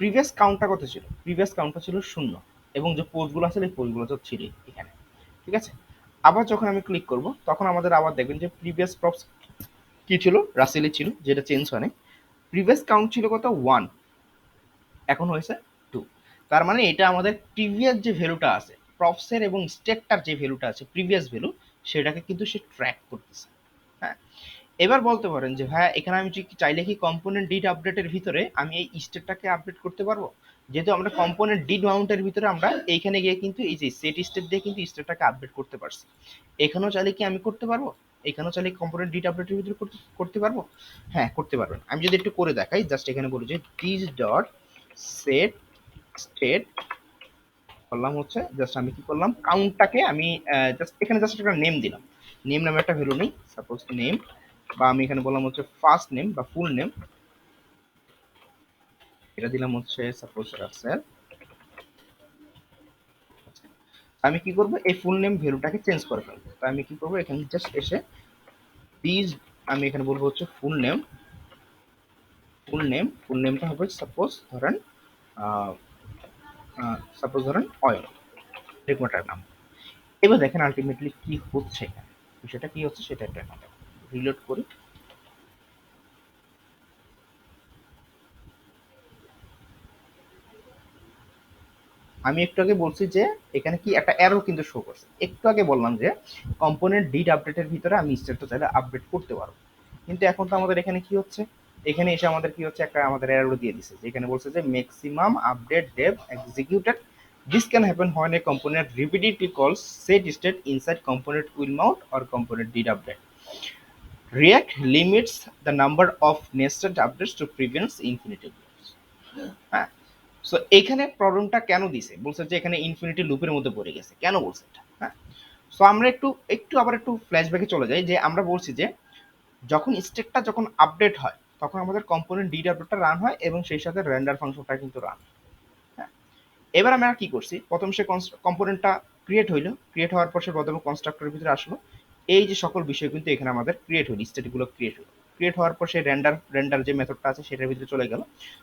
প্রিভিয়াস কাউন্টটা কত ছিল, প্রিভিয়াস কাউন্টটা ছিল 0, এবং যে পোস্টগুলো আছে এই পোস্টগুলো তো ছিল এখানে। ঠিক আছে, আবার যখন আমি ক্লিক করব তখন আমাদের আবার দেখবেন যে প্রিভিয়াস প্রপস কি ছিল, রাসেলই ছিল, যেটা চেঞ্জ হয় না। প্রিভিয়াস কাউন্ট ছিল কত 1, এখন হয়েছে 2। তার মানে এটা আমাদের প্রিভিয়াস যে ভ্যালুটা আছে প্রপসের এবং স্টেটটার যে ভ্যালুটা আছে প্রিভিয়াস ভ্যালু, সেটাকে কিন্তু সে ট্র্যাক করতেছে। হ্যাঁ, এবার বলতে পারেন যে ভাইয়া এখানে আমি চাইলে কি কম্পোনেন্ট ডিড আপডেটের ভিতরে আমি এই স্টেটটাকে আপডেট করতে পারবো। যেহেতু আমরা কম্পোনেন্ট ডিড মাউন্টের ভিতরে আমরা এইখানে গিয়ে কিন্তু এই যে সেট স্টেট দিয়ে কিন্তু স্টেটটাকে আপডেট করতে পারছি, এখানেও চাইলে কি আমি করতে পারবো, এখানেও চাইলে কম্পোনেন্ট ডিড আপডেটের ভিতরে করতে পারবো। হ্যাঁ, করতে পারবেন। আমি যদি একটু করে দেখাই, জাস্ট এখানে বলি যে দিস ডট সেট স্টেট করলাম হচ্ছে, জাস্ট আমি কি করলাম কাউন্টটাকে আমি জাস্ট এখানে জাস্ট একটা নেম দিলাম, নেম নামে একটা ভ্যালু নেই, সাপোজ নেম, বা আমি এখানে বললাম হচ্ছে ফার্স্ট নেম বা ফুল নেম, এটা দিলাম হচ্ছে সাপোজ রাসেল। আমি কি করব, এই ফুল নেম ভ্যালুটাকে চেঞ্জ করে ফেলবো। তো আমি কি করব, এখানে জাস্ট এসে দিস, আমি এখানে বলবো হচ্ছে ফুল নেম, ফুল নেমটা হবে সাপোজ ধরেন অয়েল রেকমেটার নাম। এবার দেখেন আলটিমেটলি কি হচ্ছে এখানে, বিষয়টা কি হচ্ছে সেটা একটা রিলোড করি। আমি একটু আগে বলছি যে এখানে কি একটা এরর কিন্তু শো করছে, একটু আগে বললাম যে কম্পোনেন্ট ডিড আপডেটের ভিতরে আমি স্টেটটা চাইলে আপডেট করতে পারবো, কিন্তু এখন তো আমাদের এখানে কি হচ্ছে, এখানে এসে আমাদের কি হচ্ছে, একটা আমাদের এরর দিয়ে দিছে, যেখানে বলছে যে maximum update Dave executed, this can happen when a component repeatedly calls set state inside component will mount or component did update. React limits the number of nested updates to prevent infinity loops. হ্যাঁ, সো এখানে প্রবলেমটা কেন দিছে, বলছে যে এখানে ইনফিনিটি লুপের মধ্যে পড়ে গেছে, কেন বলছে এটা? হ্যাঁ, সো আমরা একটু একটু আবার একটু ফ্ল্যাশব্যাকে চলে যাই, যে আমরা বলছি যে যখন স্টেটটা যখন আপডেট হয় তখন আমাদের কম্পোনেন্ট ডিড আপডেটটা রান হয় এবং সেই সাথে রেন্ডার ফাংশনটা কিন্তু রান। হ্যাঁ, এবার আমরা কি করছি, প্রথম সে কম্পোনেন্টটা ক্রিয়েট হইলো, ক্রিয়েট হওয়ার পর সে প্রথমে কনস্ট্রাক্টরের ভিতরে আসলো, এই যে সকল বিষয় কিন্তু এখানে আমাদের ক্রিয়েট হইল, স্টেটগুলো ক্রিয়েট হইলো, ক্রিয়েট হওয়ার পর সেই রেন্ডার যে মেথডটা আছে সেটার ভিতরে চলে গেল,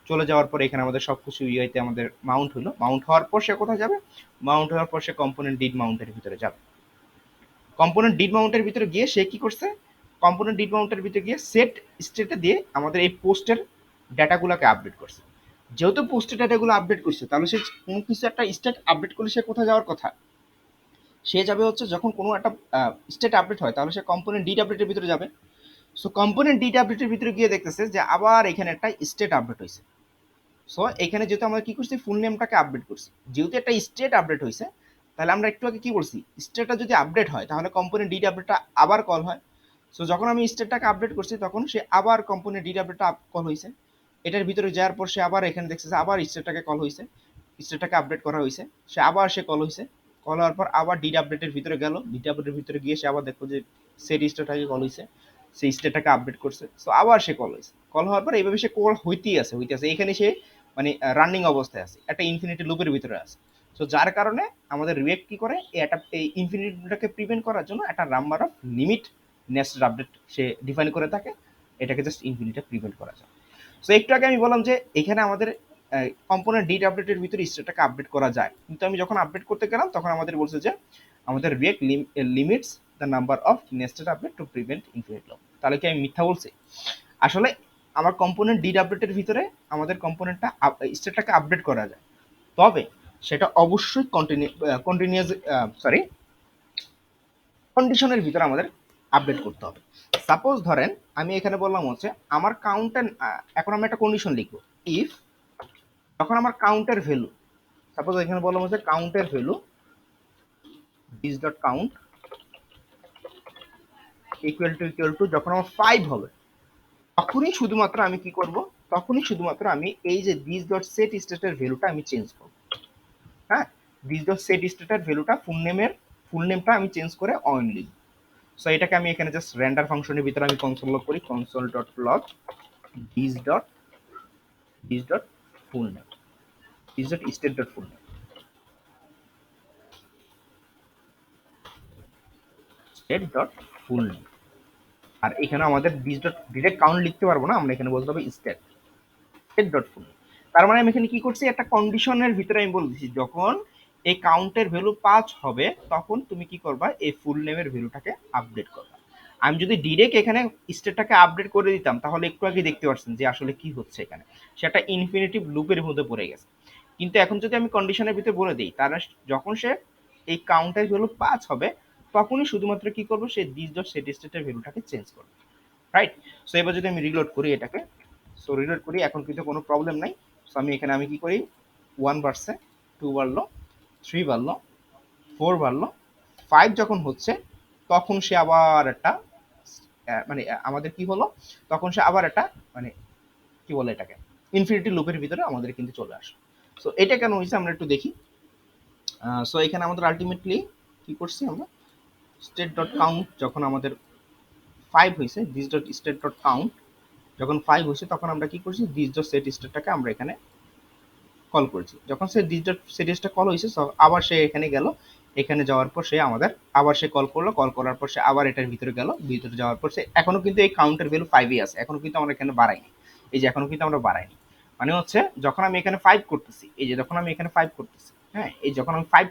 চলে যাওয়ার পর এখানে আমাদের সবকিছু ইউআইতে আমাদের মাউন্ট হলো, মাউন্ট হওয়ার পর সে কোথায় যাবে, মাউন্ট হওয়ার পর সে কম্পোনেন্ট ডিড মাউন্টের ভিতরে যাবে, কম্পোনেন্ট ডিড মাউন্টের ভিতরে গিয়ে সে কি করছে, কম্পোনেন্ট ডিড মাউন্টের ভিতরে গিয়ে সেট স্টেটে দিয়ে আমাদের এই পোস্টের ডাটাগুলোকে আপডেট করছে, যেহেতু পোস্টের ডাটাগুলো আপডেট করছে তাহলে সে কোনো কিছু একটা স্টেট আপডেট করলে সে কোথায় যাওয়ার কথা, সে যাবে হচ্ছে যখন কোনো একটা স্টেট আপডেট হয় তাহলে সে কম্পোনেন্ট ডিড আপডেটের ভিতরে যাবে। সো কম্পোনেন্ট ডিড আপডেটের ভিতরে গিয়ে দেখতেছে যে আবার এখানে একটা স্টেট আপডেট হয়েছে। সো এখানে যেহেতু আমরা কি করছি, ফুল নেমটাকে আপডেট করছি, যেহেতু একটা স্টেট আপডেট হয়েছে তাহলে আমরা একটু আগে কি বলছি, স্টেটটা যদি আপডেট হয় তাহলে কম্পোনেন্ট ডিড আপডেটটা আবার কল হয়। সো যখন আমি স্টেটটাকে আপডেট করছি তখন সে আবার কম্পোনেন্ট ডিড আপডেটটা কল হয়েছে, এটার ভিতরে যাওয়ার পর সে আবার এখানে দেখছে যে আবার স্টেটটাকে কল হয়েছে, স্টেটটাকে আপডেট করা হয়েছে, সে আবার সে কল হয়েছে, কল হওয়ার পর আবার ডিড আপডেটের ভিতরে গেল, ডিড আপডেটের ভিতরে গিয়ে সে আবার দেখো যে সেট স্টেটটাকে কল হয়েছে, সেই স্টেটটাকে আপডেট করছে, সো আবার সে কল হয়েছে, কল হওয়ার পর এইভাবে সে কল হইতেই আছে এখানে সে মানে রানিং অবস্থায় আছে, একটা ইনফিনিটি লুপের ভিতরে আছে। সো যার কারণে আমাদের রিয়েক্ট কি করে, এই ইনফিনিটিটাকে প্রিভেন্ট করার জন্য একটা number of limit nested update say define করে থাকে, এটাকে জাস্ট ইনফিনিটি প্রিভেন্ট করা যায়। সো একটু আগে আমি বললাম যে এখানে আমাদের কম্পোনেন্ট ডিড আপডেটের ভিতরে স্টেটটাকে আপডেট করা যায়, কিন্তু আমি যখন আপডেট করতে গেলাম তখন আমাদের বলছে যে আমাদের React limits the number of nested update to prevent infinite loop. তাহলে কি আমি মিথ্যা বলছি? আসলে আমার কম্পোনেন্ট ডিড আপডেটের ভিতরে আমাদের কম্পোনেন্টটা স্টেটটাকে আপডেট করা যায়, তবে সেটা অবশ্যই কন্টিনিউয়াস সরি কন্ডিশনের ভিতরে আমাদের আপডেট করতে হবে। সাপোজ ধরেন আমি এখানে বললাম হচ্ছে আমার কাউন্টের, এখন আমি একটা কন্ডিশন লিখবো, ইফ যখন আমার কাউন্টের ভ্যালু, সাপোজ এখানে বললাম হচ্ছে কাউন্টের value this dot count equal to যখন আমার 5 হবে তখনই শুধুমাত্র আমি কি করব, তখনই শুধুমাত্র আমি এই যে দিস ডট সেট স্টেটের ভ্যালুটা আমি চেঞ্জ করব। হ্যাঁ, দিস ডট সেট স্টেটের ভ্যালুটা ফুল নেমটা আমি চেঞ্জ করে অন লিখব। সো এটাকে আমি এখানে জাস্ট রেন্ডার ফাংশনের ভিতরে আমি কনসোল লগ করি, console dot log this dot full name, this dot state dot full name, state dot full name. আর এখানে আমাদের দিস ডট ডিরেক্ট কাউন্ট লিখতে পারবো না, আমরা এখানে বলতে হবে স্টেট ডট ফুল। তার মানে আমি এখানে কি করছি, একটা কন্ডিশনের ভিতরে আমি বলছি যখন এই কাউন্টের ভ্যালু 5 হবে তখন তুমি কি করবা, এই ফুল নেমের ভ্যালুটাকে আপডেট করবা। আমি যদি ডিরেক্ট এখানে স্টেটটাকে আপডেট করে দিতাম তাহলে একটু আগে দেখতে পাচ্ছেন যে আসলে কি হচ্ছে, এখানে সেটা ইনফিনিটিভ লুপের মধ্যে পড়ে গেছে। কিন্তু এখন যদি আমি কন্ডিশনের ভিতরে বলে দিই তাহলে যখন সে এই কাউন্টের ভ্যালু 5 হবে তখনই শুধুমাত্র কি করবো, সে দিস ডট সেট স্টেটের ভ্যালুটাকে চেঞ্জ করবে, রাইট? সো এবার যদি আমি রিলোড করি এটাকে, সো রিলোড করি, এখন কিন্তু কোনো প্রবলেম নাই। সো আমি এখানে আমি কি করি, 1 বাড়ছে, 2 বাড়লো, 3 বাড়লো, 4 বাড়লো, 5 যখন হচ্ছে তখন সে আবার একটা মানে আমাদের কি হলো, তখন সে আবার একটা মানে কি বলে এটাকে ইনফিনিটি লুপের ভিতরে আমাদের কিন্তু চলে আসে। সো এটা কেন হয়েছে আমরা একটু দেখি। সো এখানে আমাদের আলটিমেটলি কি করছি আমরা, স্টেট ডট কাউন্ট যখন আমাদের 5 হয়েছে, this dot state dot count যখন 5 হয়েছে তখন আমরা কি করছি, দিস ডট সেট স্টেটটাকে আমরা এখানে কল করেছি। যখন say this dot set state call হয়েছে আবার সে এখানে গেল, এখানে যাওয়ার পর সে আমাদের আবার সে কল করলো, কল করার পর সে আবার এটার ভিতরে গেল, ভিতরে যাওয়ার পর সে এখনো কিন্তু এই কাউন্টের ভ্যালু 5ই আছে, এখনো কিন্তু আমরা এখানে বাড়াইনি, এই যে এখনো কিন্তু আমরা বাড়াইনি। মানে হচ্ছে যখন আমি এখানে 5 করতেছি, এই যে যখন আমি এখানে 5 করতেছি, হ্যাঁ এই যখন আমি 5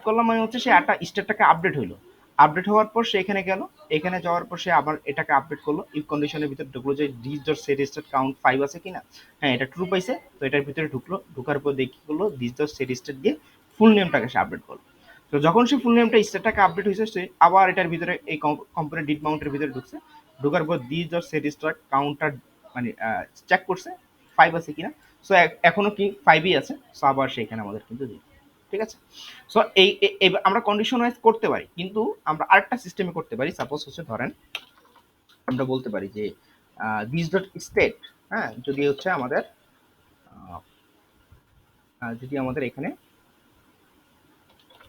করলাম মানে হচ্ছে সে একটা স্টেটটাকে আপডেট হইলো, আপডেট হওয়ার পর সে এখানে গেল, এখানে যাওয়ার পর সে আবার এটাকে আপডেট করলো, ইফ কন্ডিশনের ভিতরে ঢুকলো যে this dot set state count 5 আছে কিনা, হ্যাঁ এটা ট্রু পাইছে, তো এটার ভিতরে ঢুকলো, ঢোকার পর দেখি করলো দিস ডট সেট স্টেট দিয়ে ফুল নেমটাকে সে আপডেট করলো। তো যখন সে ফুল নেমটা স্টেটটাকে আপডেট হয়েছে, সে আবার এটার ভিতরে এই কম্পোনেন্ট ডিড মাউন্টের ভিতরে ঢুকছে, ঢোকার পর this dot set state counter মানে চেক করছে 5 আছে কিনা, সো এখনো কি 5ই আছে, সো আবার সেখানে আমাদের কিন্তু দিল। ঠিক আছে, সো আমরা কন্ডিশন ওয়াইজ করতে পারি, কিন্তু আমরা আরেকটা সিস্টেমে করতে পারি। সাপোজ হচ্ছে ধরেন আমরা বলতে পারি যে দিস ডট স্টেট, হ্যাঁ যদি হচ্ছে আমাদের যদি আমাদের এখানে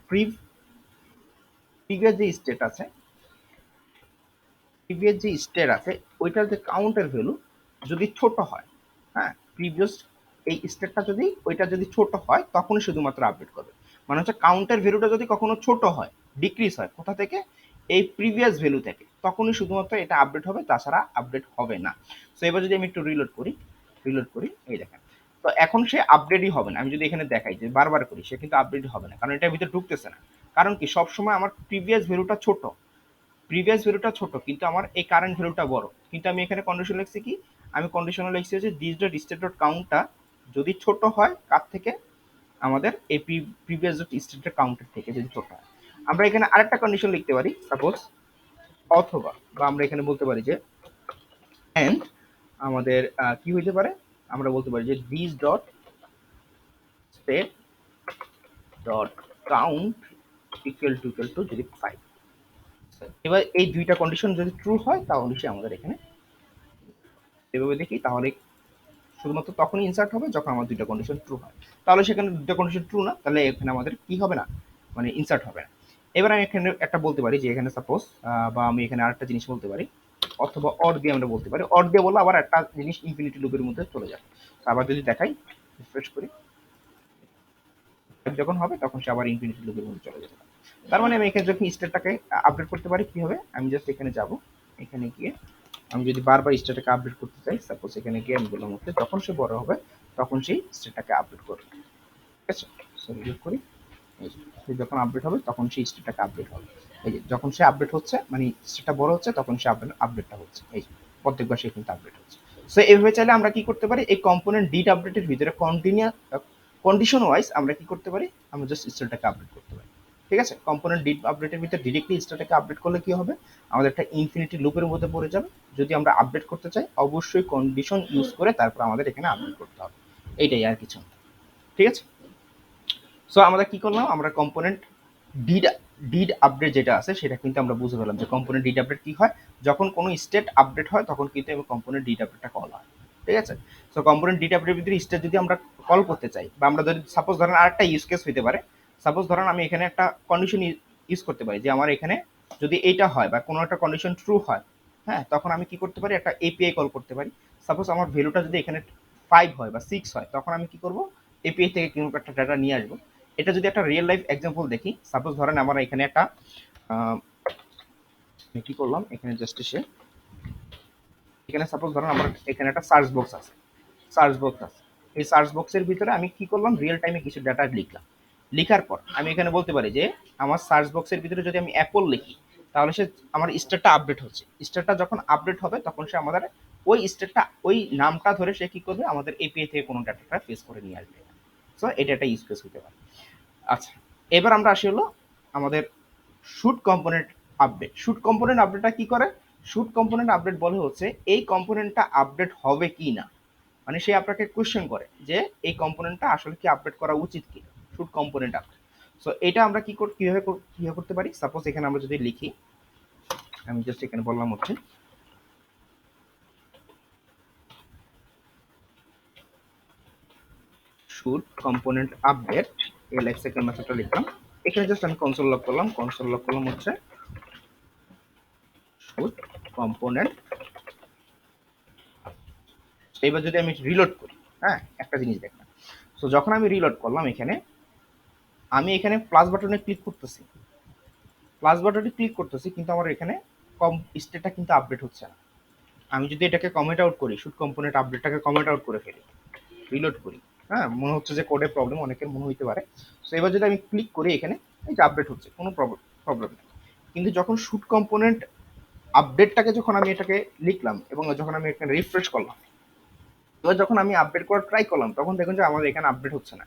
প্রিভিয়াস যে স্টেট আছে, প্রিভিয়াস যে স্টেট আছে ওইটার যে কাউন্টের ভ্যালু যদি ছোট হয়, হ্যাঁ প্রিভিয়াস এই স্টেটটা যদি ওইটা যদি ছোট হয় তখনই শুধুমাত্র আপডেট করবে। মানে হচ্ছে কাউন্টের ভ্যালুটা যদি কখনো ছোট হয়, ডিক্রিজ হয়, কোথা থেকে, এই প্রিভিয়াস ভ্যালু থেকে, তখনই শুধুমাত্র এটা আপডেট হবে, তাছাড়া আপডেট হবে না। সো এবার যদি আমি একটু রিলোড করি, এই দেখেন, তো এখন সে আপডেটই হবে না। আমি যদি এখানে দেখাই যে বারবার করি, সে কিন্তু আপডেটই হবে না, কারণ এটার ভিতরে ঢুকতেছে না। কারণ কি, সবসময় আমার প্রিভিয়াস ভ্যালুটা ছোট, কিন্তু আমার এই কারেন্ট ভ্যালুটা বড়। কিন্তু আমি এখানে কন্ডিশন লিখছি কি, আমি কন্ডিশনে লিখছি যে দিস ডট স্টেট ডট কাউন্টটা যদি ছোট হয় কার থেকে, আমাদের এই প্রিভিয়াস ডট স্টেটের কাউন্টের থেকে যদি ছোট হয়। আমরা এখানে আরেকটা কন্ডিশন লিখতে পারি, সাপোজ অথবা, বা আমরা এখানে বলতে পারি যে এন্ড আমাদের কি হইতে পারে, আমরা বলতে পারি যে this dot state dot count equal two যদি 5। এবার এই দুইটা কন্ডিশন যদি ট্রু হয় তাহলে সে আমাদের এখানে, এভাবে দেখি তাহলে শুধুমাত্র তখনই ইনসার্ট হবে যখন আমার দুইটা কন্ডিশন ট্রু হয়। তাহলে সেখানে দুইটা কন্ডিশন ট্রু না, তাহলে এখানে আমাদের কি হবে না, মানে ইনসার্ট হবে না। এবার আমি এখানে একটা বলতে পারি যে এখানে সাপোজ, বা আমি এখানে আরেকটা জিনিস বলতে পারি, অথবা অর দিয়ে আমরা বলতে পারি। অর দিয়ে বললে আবার একটা জিনিস ইনফিনিটি লুপের মধ্যে চলে যাবে। আবার যদি দেখাই, রিফ্রেশ করি, যখন হবে তখন সে আবার ইনফিনিটি লুপের মধ্যে চলে যাবে। তার মানে আমি এখানে যখন স্টেটটাকে আপডেট করতে পারি, কি হবে, আমি জাস্ট এখানে যাব, এখানে গিয়ে আমি যদি বারবার স্টেটটাকে আপডেট করতে চাই, সাপোজ এখানে গিয়ে আমি বললাম হচ্ছে যখন সে বড় হবে তখন সেই স্টেটটাকে আপডেট করবে। ঠিক আছে, সো রিলোড করি, এই যে যখন আপডেট হবে তখন সেই স্টেটটাকে আপডেট হবে। এই যে যখন সে আপডেট হচ্ছে, মানে স্টেটটা বড় হচ্ছে, তখন সে আপডেটটা হচ্ছে, এই যে প্রত্যেকবার সে কিন্তু আপডেট হচ্ছে। সো এইভাবে চাইলে আমরা কি করতে পারি, এই কম্পোনেন্ট ডিট আপডেটের ভিতরে কন্ডিশন ওয়াইজ আমরা কি করতে পারি, আমরা জাস্ট স্টেটটাকে আপডেট করতে পারি। ঠিক আছে, কম্পোনেন্ট ডিট আপডেটের ভিতরে ডিরেক্টলি স্টেটটাকে আপডেট করলে কি হবে, আমাদের একটা ইনফিনিটি লুপের মধ্যে পড়ে যাবে। যদি আমরা আপডেট করতে চাই অবশ্যই কন্ডিশন ইউজ করে তারপর আমাদের এখানে আপডেট করতে হবে, এইটাই আর কিছু। ঠিক আছে, সো আমরা কি করলাম, আমরা কম্পোনেন্ট ডিড ডিড আপডেট যেটা আছে সেটা কিন্তু আমরা বুঝে পেলাম যে কম্পোনেন্ট ডিড আপডেট কি হয়, যখন কোনো স্টেট আপডেট হয় তখন কিন্তু এই কম্পোনেন্ট ডিড আপডেটটা কল হয়। ঠিক আছে, সো কম্পোনেন্ট ডিড আপডেটের ভিতরে স্টেট যদি আমরা কল করতে চাই, বা আমরা যদি সাপোজ ধরেন আরেকটা ইউজ কেস হইতে পারে, সাপোজ ধরেন আমি এখানে একটা কন্ডিশন ইউজ করতে পারি যে আমার এখানে যদি এইটা হয় বা কোনো একটা কন্ডিশন ট্রু হয়, হ্যাঁ তখন আমি কি করতে পারি, একটা এপিআই কল করতে পারি। সাপোজ আমার ভ্যালুটা যদি এখানে 5 হয় বা 6 হয়, তখন আমি কি করব, এপিআই থেকে কোনো একটা ডাটা নিয়ে আসবো। এটা যদি একটা রিয়েল লাইফ এক্সাম্পল দেখি, সাপোজ ধরেন আমার এখানে একটা কি করলাম, এখানে জাস্ট এসে এখানে সাপোজ ধরেন আমার এখানে একটা সার্চ বক্স আছে, এই সার্চ বক্সের ভিতরে আমি কি করলাম, রিয়েল টাইমে কিছু ডাটা লিখলাম। লিখার পর আমি এখানে বলতে পারি যে আমার সার্চ বক্সের ভিতরে যদি আমি অ্যাপল লিখি, তাহলে সে আমার স্টেটটা আপডেট হচ্ছে। স্টেটটা যখন আপডেট হবে তখন সে আমাদের ওই স্টেটটা, ওই নামটা ধরে সে কি করবে, আমাদের এপিআই থেকে কোনো ডাটাটা ফেস করে নিয়ে আসবে। সো এটা একটা ইউজ কেস হতে পারে। আচ্ছা, এবার আমরা আসি হলো আমাদের shoot component update. Shoot component আপডেটটা কি করে, শুট কম্পোনেন্ট আপডেট বলে হচ্ছে এই কম্পোনেন্টটা আপডেট হবে কি না, মানে সে আপনাকে কোশ্চেন করে যে এই কম্পোনেন্টটা আসলে কি আপডেট করা উচিত কি, শুট কম্পোনেন্ট আপডেট। সো এটা আমরা কিভাবে করতে পারি, সাপোজ এখানে আমরা যদি লিখি, আমি জাস্ট এখানে বললাম হচ্ছে শুট কম্পোনেন্ট আপডেট, এই লাইফ সাইকেল মেথডটা লিখলাম। এখানে জাস্ট আমি কনসোল লক করলাম হচ্ছে শুট কম্পোনেন্ট। এবার যদি আমি রিলোড করি, হ্যাঁ একটা জিনিস দেখলাম, সো যখন আমি রিলোড করলাম এখানে, আমি এখানে প্লাস বাটনে ক্লিক করতেছি, কিন্তু আমার এখানে স্টেটটা কিন্তু আপডেট হচ্ছে না। আমি যদি এটাকে কমেন্ট আউট করি, শুট কম্পোনেন্ট আপডেটটাকে কমেন্ট আউট করে ফেলি, রিলোড করি, হ্যাঁ মনে হচ্ছে যে কোডে প্রবলেম, অনেকের মনে হইতে পারে। সো এবার যদি আমি ক্লিক করি এখানে, এই যে আপডেট হচ্ছে, কোনো প্রবলেম নেই। কিন্তু যখন শুট কম্পোনেন্ট আপডেটটাকে যখন আমি এটাকে লিখলাম এবং যখন আমি এখানে রিফ্রেশ করলাম, এবার যখন আমি আপডেট করার ট্রাই করলাম তখন দেখুন যে আমাদের এখানে আপডেট হচ্ছে না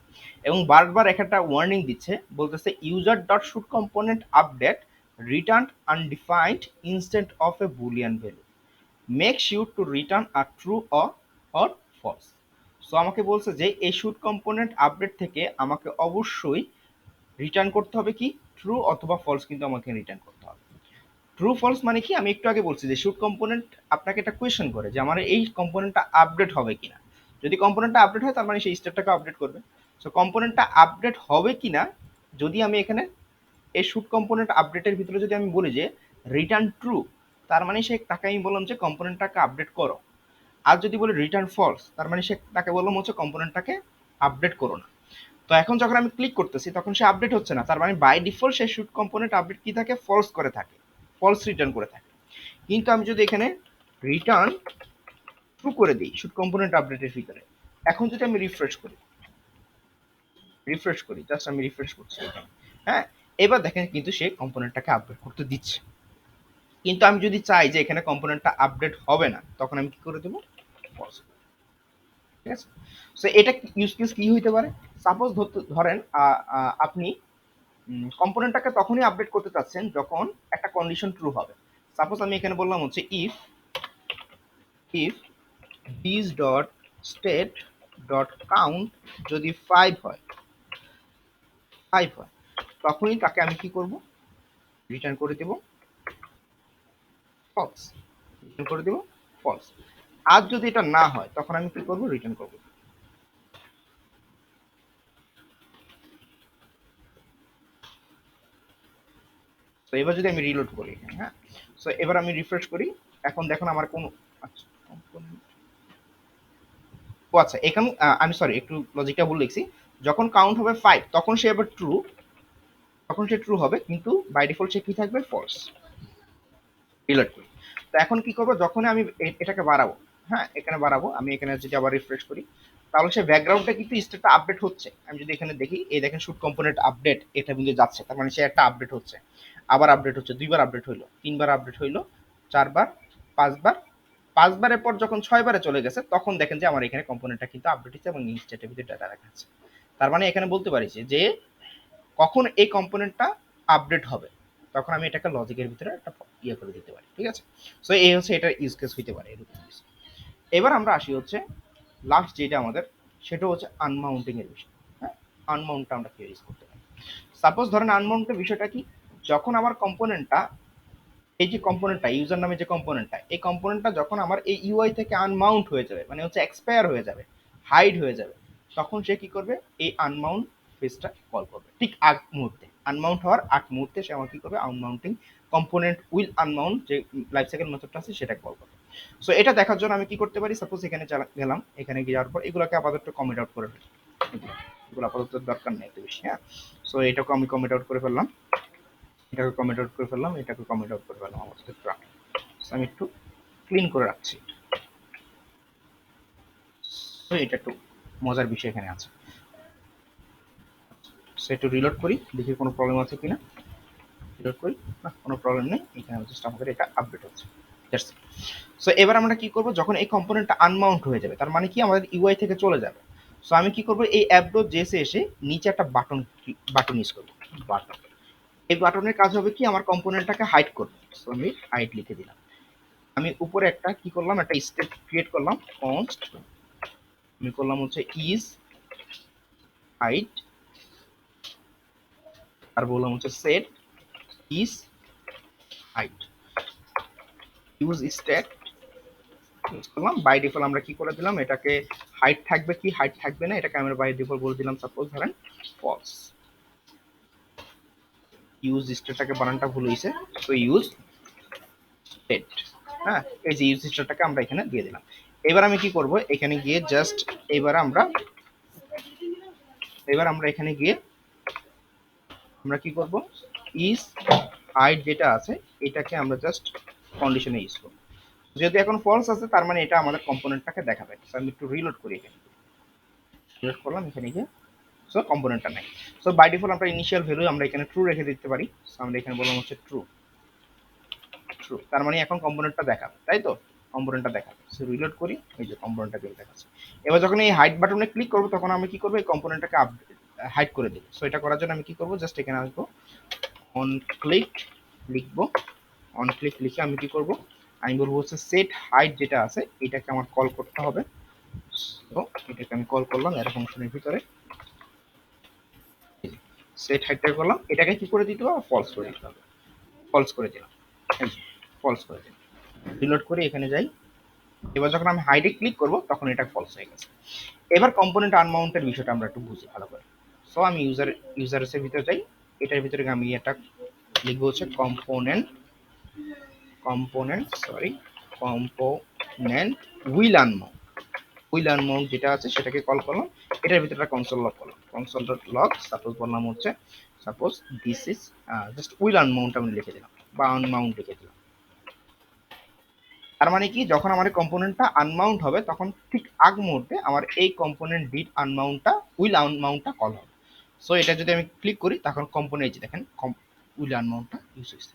এবং বারবার একটা ওয়ার্নিং দিচ্ছে, বলতেছে user dot should component update return undefined instant of a boolean value, make sure to return a true or false. So আমাকে বলছে যে এই শুট কম্পোনেন্ট আপডেট থেকে আমাকে অবশ্যই রিটার্ন করতে হবে কি ট্রু অথবা ফলস, কিন্তু আমাকে রিটার্ন করতে হবে। ট্রু ফলস মানে কি, আমি একটু আগে বলছি যে শুট কম্পোনেন্ট আপনাকে একটা কোয়েশ্চেন করে যে আমার এই কম্পোনেন্টটা আপডেট হবে কিনা। যদি কম্পোনেন্টটা আপডেট হয় তার মানে সেই স্টেপটাকে আপডেট করবে। সো কম্পোনেন্টটা আপডেট হবে কিনা, যদি আমি এখানে এই শুট কম্পোনেন্ট আপডেটের ভিতরে যদি আমি বলি যে রিটার্ন ট্রু, তার মানে সে তাকে আমি বললাম যে কম্পোনেন্টটাকে আপডেট করো। আর যদি বলি রিটার্ন ফলস, তার মানে সে তাকে বললাম হচ্ছে কম্পোনেন্টটাকে আপডেট করো না। তো এখন যখন আমি ক্লিক করতেছি তখন সে আপডেট হচ্ছে না, তার মানে বাই ডিফল্ট সে শুট কম্পোনেন্ট আপডেট কি থাকে, ফলস করে থাকে, ফলস রিটার্ন করে থাকে। কিন্তু আমি যদি এখানে রিটার্ন ট্রু করে দিই শুট কম্পোনেন্ট আপডেটের ভিতরে, এখন যদি আমি রিফ্রেশ করি জাস্ট আমি রিফ্রেশ করছি এখানে, হ্যাঁ, এবার দেখেন কিন্তু সে কম্পোনেন্টটাকে আপডেট করতে দিচ্ছে। কিন্তু আমি যদি চাই যে এখানে কম্পোনেন্টটা আপডেট হবে না, তখন আমি কি করে দেবো, ফলস। ঠিক আছে, সো এটা ইউজ কেস কি হইতে পারে, সাপোজ ধরেন আপনি কম্পোনেন্টটাকে তখনই আপডেট করতে চাচ্ছেন যখন একটা কন্ডিশন ট্রু হবে। সাপোজ আমি এখানে বললাম হচ্ছে if if this dot state dot count যদি 5 হয়, তখনই তাকে আমি কি করব, রিটার্ন করে দেব ফলস, রিটার্ন করে দেব ফলস। আর যদি এটা না হয় তখন আমি কি করব, রিটার্ন করব। তো এবার যদি আমি রিলোড করি এখানে, হ্যাঁ, সো এবার আমি রিফ্রেশ করি, এখন দেখুন আমার কোন, আচ্ছা ও আচ্ছা এখানে আমি সরি একটু লজিকটা ভুল লিখছি। যখন কাউন্ট হবে 5 তখন সে এবার ট্রু, তখন সে ট্রু হবে, কিন্তু বাই ডিফল্ট সে কি থাকবে, ফলস। রিলোড করি। তো এখন কি করব, যখন আমি এটাকে বাড়াবো, হ্যাঁ এখানে বাড়াবো, আমি এখানে যদি আবার রিফ্রেশ করি, তাহলে সে ব্যাকগ্রাউন্ডটা কিন্তু স্টেটটা আপডেট হচ্ছে। আমি যদি এখানে দেখি, এই দেখেন শুট কম্পোনেন্ট আপডেট এটা কিন্তু যাচ্ছে, তার মানে সে একটা আপডেট হচ্ছে, আবার আপডেট হচ্ছে, দুইবার আপডেট হইলো, তিনবার আপডেট হইলো, চারবার, পাঁচবার, পাঁচবারের পর যখন 6 বারে চলে গেছে তখন দেখেন যে আমার এখানে কম্পোনেন্টটা কিন্তু আপডেট হচ্ছে এবং স্টেটের ভিতরে ডাটা রাখা আছে। তার মানে এখানে বলতে পারি যে কখন এই কম্পোনেন্টটা আপডেট হবে, তখন আমি এটাকে লজিকের ভিতরে একটা ইয়ে করে দিতে পারি। ঠিক আছে, সো এই হচ্ছে এটার ইউজ কেস হইতে পারে এরকম। এবার আমরা আসি হচ্ছে লাস্ট যেটা আমাদের, সেটা হচ্ছে আনমাউন্টিং এর বিষয়। হ্যাঁ, আনমাউন্টটা আমরা কি ইউজ করতে পারি। সাপোজ ধরেন আনমাউন্টের বিষয়টা কি, যখন আমার কম্পোনেন্টটা, এই যে কম্পোনেন্টটা ইউজার নামে যে কম্পোনেন্টটা, এই কম্পোনেন্টটা যখন আমার এই ইউআই থেকে আনমাউন্ট হয়ে যাবে, মানে হচ্ছে এক্সপায়ার হয়ে যাবে, হাইড হয়ে যাবে, তখন সে কি করবে, এই আনমাউন্ট ফেজটা কল করবে। ঠিক আগ মুহূর্তে, আনমাউন্ট হওয়ার আগ মুহূর্তে সে আমার কি করবে, আনমাউন্টিং কম্পোনেন্ট উইল আনমাউন্ট যে লাইফ সাইকেল মেথডটা আছে সেটা কল করবে। সো এটা দেখার জন্য আমি কি করতে পারি, সাপোজ এখানে গেলাম, এখানে যাওয়ার পর এগুলোকে আপাতত কমেন্ট আউট করে ফেলি, এগুলো আপাতত দরকার নেই এত বেশি। হ্যাঁ, সো এটাকে আমি কমেন্ট আউট করে ফেললাম, এটাকে কমেন্ট আউট করে ফেললাম, এটাকে কমেন্ট আউট করে ফেললাম, আমার একটু আমি একটু ক্লিন করে রাখছি। তো এটা একটু মজার বিষয় এখানে আছে। সো একটু রিলোড করি, দেখি কোনো প্রবলেম আছে কিনা। রিলোড করি, না কোনো প্রবলেম নেই, এখানে জাস্ট আমাদের এটা আপডেট হচ্ছে। সো এবার আমরা কি করব, যখন এই কম্পোনেন্টটা আনমাউন্ট হয়ে যাবে, তার মানে কি আমাদের ইউআই থেকে চলে যাবে। সো আমি কি করব, এই অ্যাপ ডট জেএসে এসে নিচে একটা বাটন ইউজ করব, বাটন। এই বাটনের কাজ হবে কি, আমার কম্পোনেন্টটাকে হাইড করবে। সো আমি হাইড লিখে দিলাম। আমি উপরে একটা কি করলাম, একটা স্টেপ ক্রিয়েট করলাম, কনস্ট আমি করলাম হচ্ছে ইজ হাইড, আর বললাম হচ্ছে set is hide, use stack use করলাম। বাই ডিফল্ট আমরা কি করে দিলাম, এটাকে হাইট থাকবে কি হাইট থাকবে না, এটাকে আমরা বাই ডিফল্ট বলে দিলাম সাপোজ ধরেন ফলস। ইউজ স্টেটটাকে বানানটা ভুল হয়েছে, তো ইউজ স্টেট, হ্যাঁ এই যে ইউজ স্টেটটাকে আমরা এখানে দিয়ে দিলাম। এবার আমি কি করব, এখানে গিয়ে জাস্ট এবার আমরা এখানে গিয়ে আমরা কি করব, ইজ হাইট যেটা আছে এটাকে আমরা জাস্ট কন্ডিশনে ইউজ করব। যেহেতু এখন ফলস আছে তার মানে এটা আমাদের কম্পোনেন্টটাকে দেখাবে। সো আমি একটু রিলোড করি, এখানে রিলোড করলাম, এখানে গিয়ে সো কম্পোনেন্টটা নাই। সো বাই ডিফল্ট আমরা ইনিশিয়াল ভ্যালু আমরা এখানে ট্রু রেখে দিতে পারি। সো আমরা এখানে বললাম হচ্ছে ট্রু, ট্রু, তার মানে এখন কম্পোনেন্টটা দেখাবে, তাই তো? কম্পোনেন্টটা দেখাবে। সো রিলোড করি, এই যে কম্পোনেন্টটা কিন্তু দেখাচ্ছে। এবার যখন এই হাইড বাটনে ক্লিক করব তখন আমি কি করব, এই কম্পোনেন্টটাকে হাইড করে দেব। সো এটা করার জন্য আমি কি করব, জাস্ট এখানে আসবো, অন ক্লিক লিখবো, অন ক্লিক লিখে আমি কি করব, আমি বলবো হচ্ছে সেট হাইড যেটা আছে এটাকে আমার কল করতে হবে। তো এটাকে আমি কল করলাম এর ফাংশনের ভিতরে, সেট হাইডটা করলাম, এটাকে কি করে দিতে হবে, ফলস করে দিতে হবে। ফলস করে দিলাম, এই যে ফলস করে দিলাম। রিলোড করে এখানে যাই, এবার যখন আমি হাইডে ক্লিক করব তখন এটা ফলস হয়ে গেছে। এবার কম্পোনেন্ট আনমাউন্টের বিষয়টা আমরা একটু বুঝি ভালো করে। সো আমি ইউজারসের ভিতরে যাই, এটার ভিতরে আমি এটা লিখবো হচ্ছে component will unmount. Will unmount যেটা আছে সেটাকে কল করলাম, এটার ভিতরে কনসোল লগ করলাম, কনসোল ডট লগ, সাপোজ বললাম হচ্ছে, suppose this is just will unmount আমি লিখে দিলাম বা আনমাউন্ট লিখে দিলাম। তার মানে কি, যখন আমার কম্পোনেন্টটা আনমাউন্ট হবে তখন ঠিক আগ মুহূর্তে আমার এই কম্পোনেন্ট ডিড আনমাউন্টটা উইল আনমাউন্টটা কল হবে। সো এটা যদি আমি ক্লিক করি তখন কম্পোনেন্ট, যে দেখেন উইল আনমাউন্টটা ইউজ হয়েছে।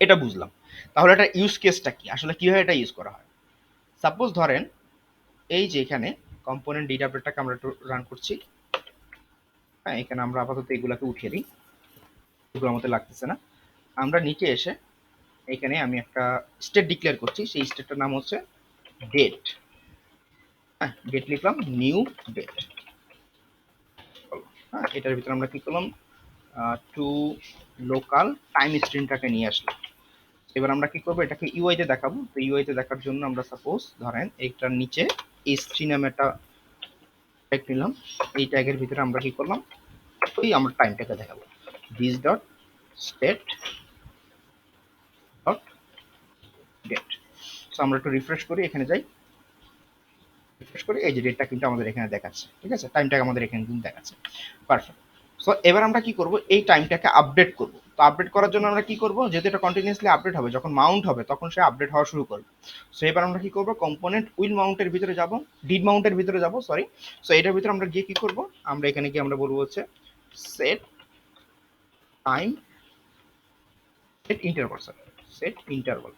এটা বুঝলাম। তাহলে এটা ইউজ কেসটা কি, আসলে কিভাবে এটা ইউজ করা হয়। সাপোজ ধরেন এই যে এখানে কম্পোনেন্ট ডিড আপডেটটাকে আমরা একটু রান করছি, হ্যাঁ এখানে আমরা আপাতত এগুলাকে উঠিয়ে দিই, এগুলো আমাদের লাগতেছে না। আমরা নিচে এসে এখানে আমি একটা স্টেট ডিক্লেয়ার করছি, সেই স্টেটটার নাম হচ্ছে ডেট। হ্যাঁ ডেট লিখলাম, নিউ ডেট। হ্যাঁ এটার ভিতরে আমরা কি করলাম, টু লোকাল টাইম স্ট্রিমটাকে নিয়ে আসলাম। এবার আমরা কি করবো, এটাকে ইউআই তে দেখাবো। তো ইউআই তে দেখার জন্য আমরা সাপোজ ধরেন এইটার নিচে এসটি নামে একটা ট্যাগ নিলাম, এই ট্যাগের ভিতরে আমরা কি করলাম, ওই আমরা টাইমটাকে দেখাবো, this dot state dot date. So আমরা একটু রিফ্রেশ করি, এখানে যাই, রিফ্রেশ করি, এই যে ডেটটা কিন্তু আমাদের এখানে দেখাচ্ছে, ঠিক আছে, টাইমটা আমাদের এখানে কিন্তু দেখাচ্ছে। পারফেক্ট। সো এবার আমরা কি করব, এই টাইমটাকে আপডেট করব। তো আপডেট করার জন্য আমরা কি করব, যেহেতু এটা কন্টিনিউয়াসলি আপডেট হবে, যখন মাউন্ট হবে তখন সে আপডেট হওয়া শুরু করবে। সো এবার আমরা কি করব, কম্পোনেন্ট উইল মাউন্টের ভিতরে যাব, ডিড মাউন্টের ভিতরে যাব, সরি। সো এটার ভিতরে আমরা গিয়ে কি করব, আমরা এখানে গিয়ে আমরা বলবো হচ্ছে set time, set interval, set interval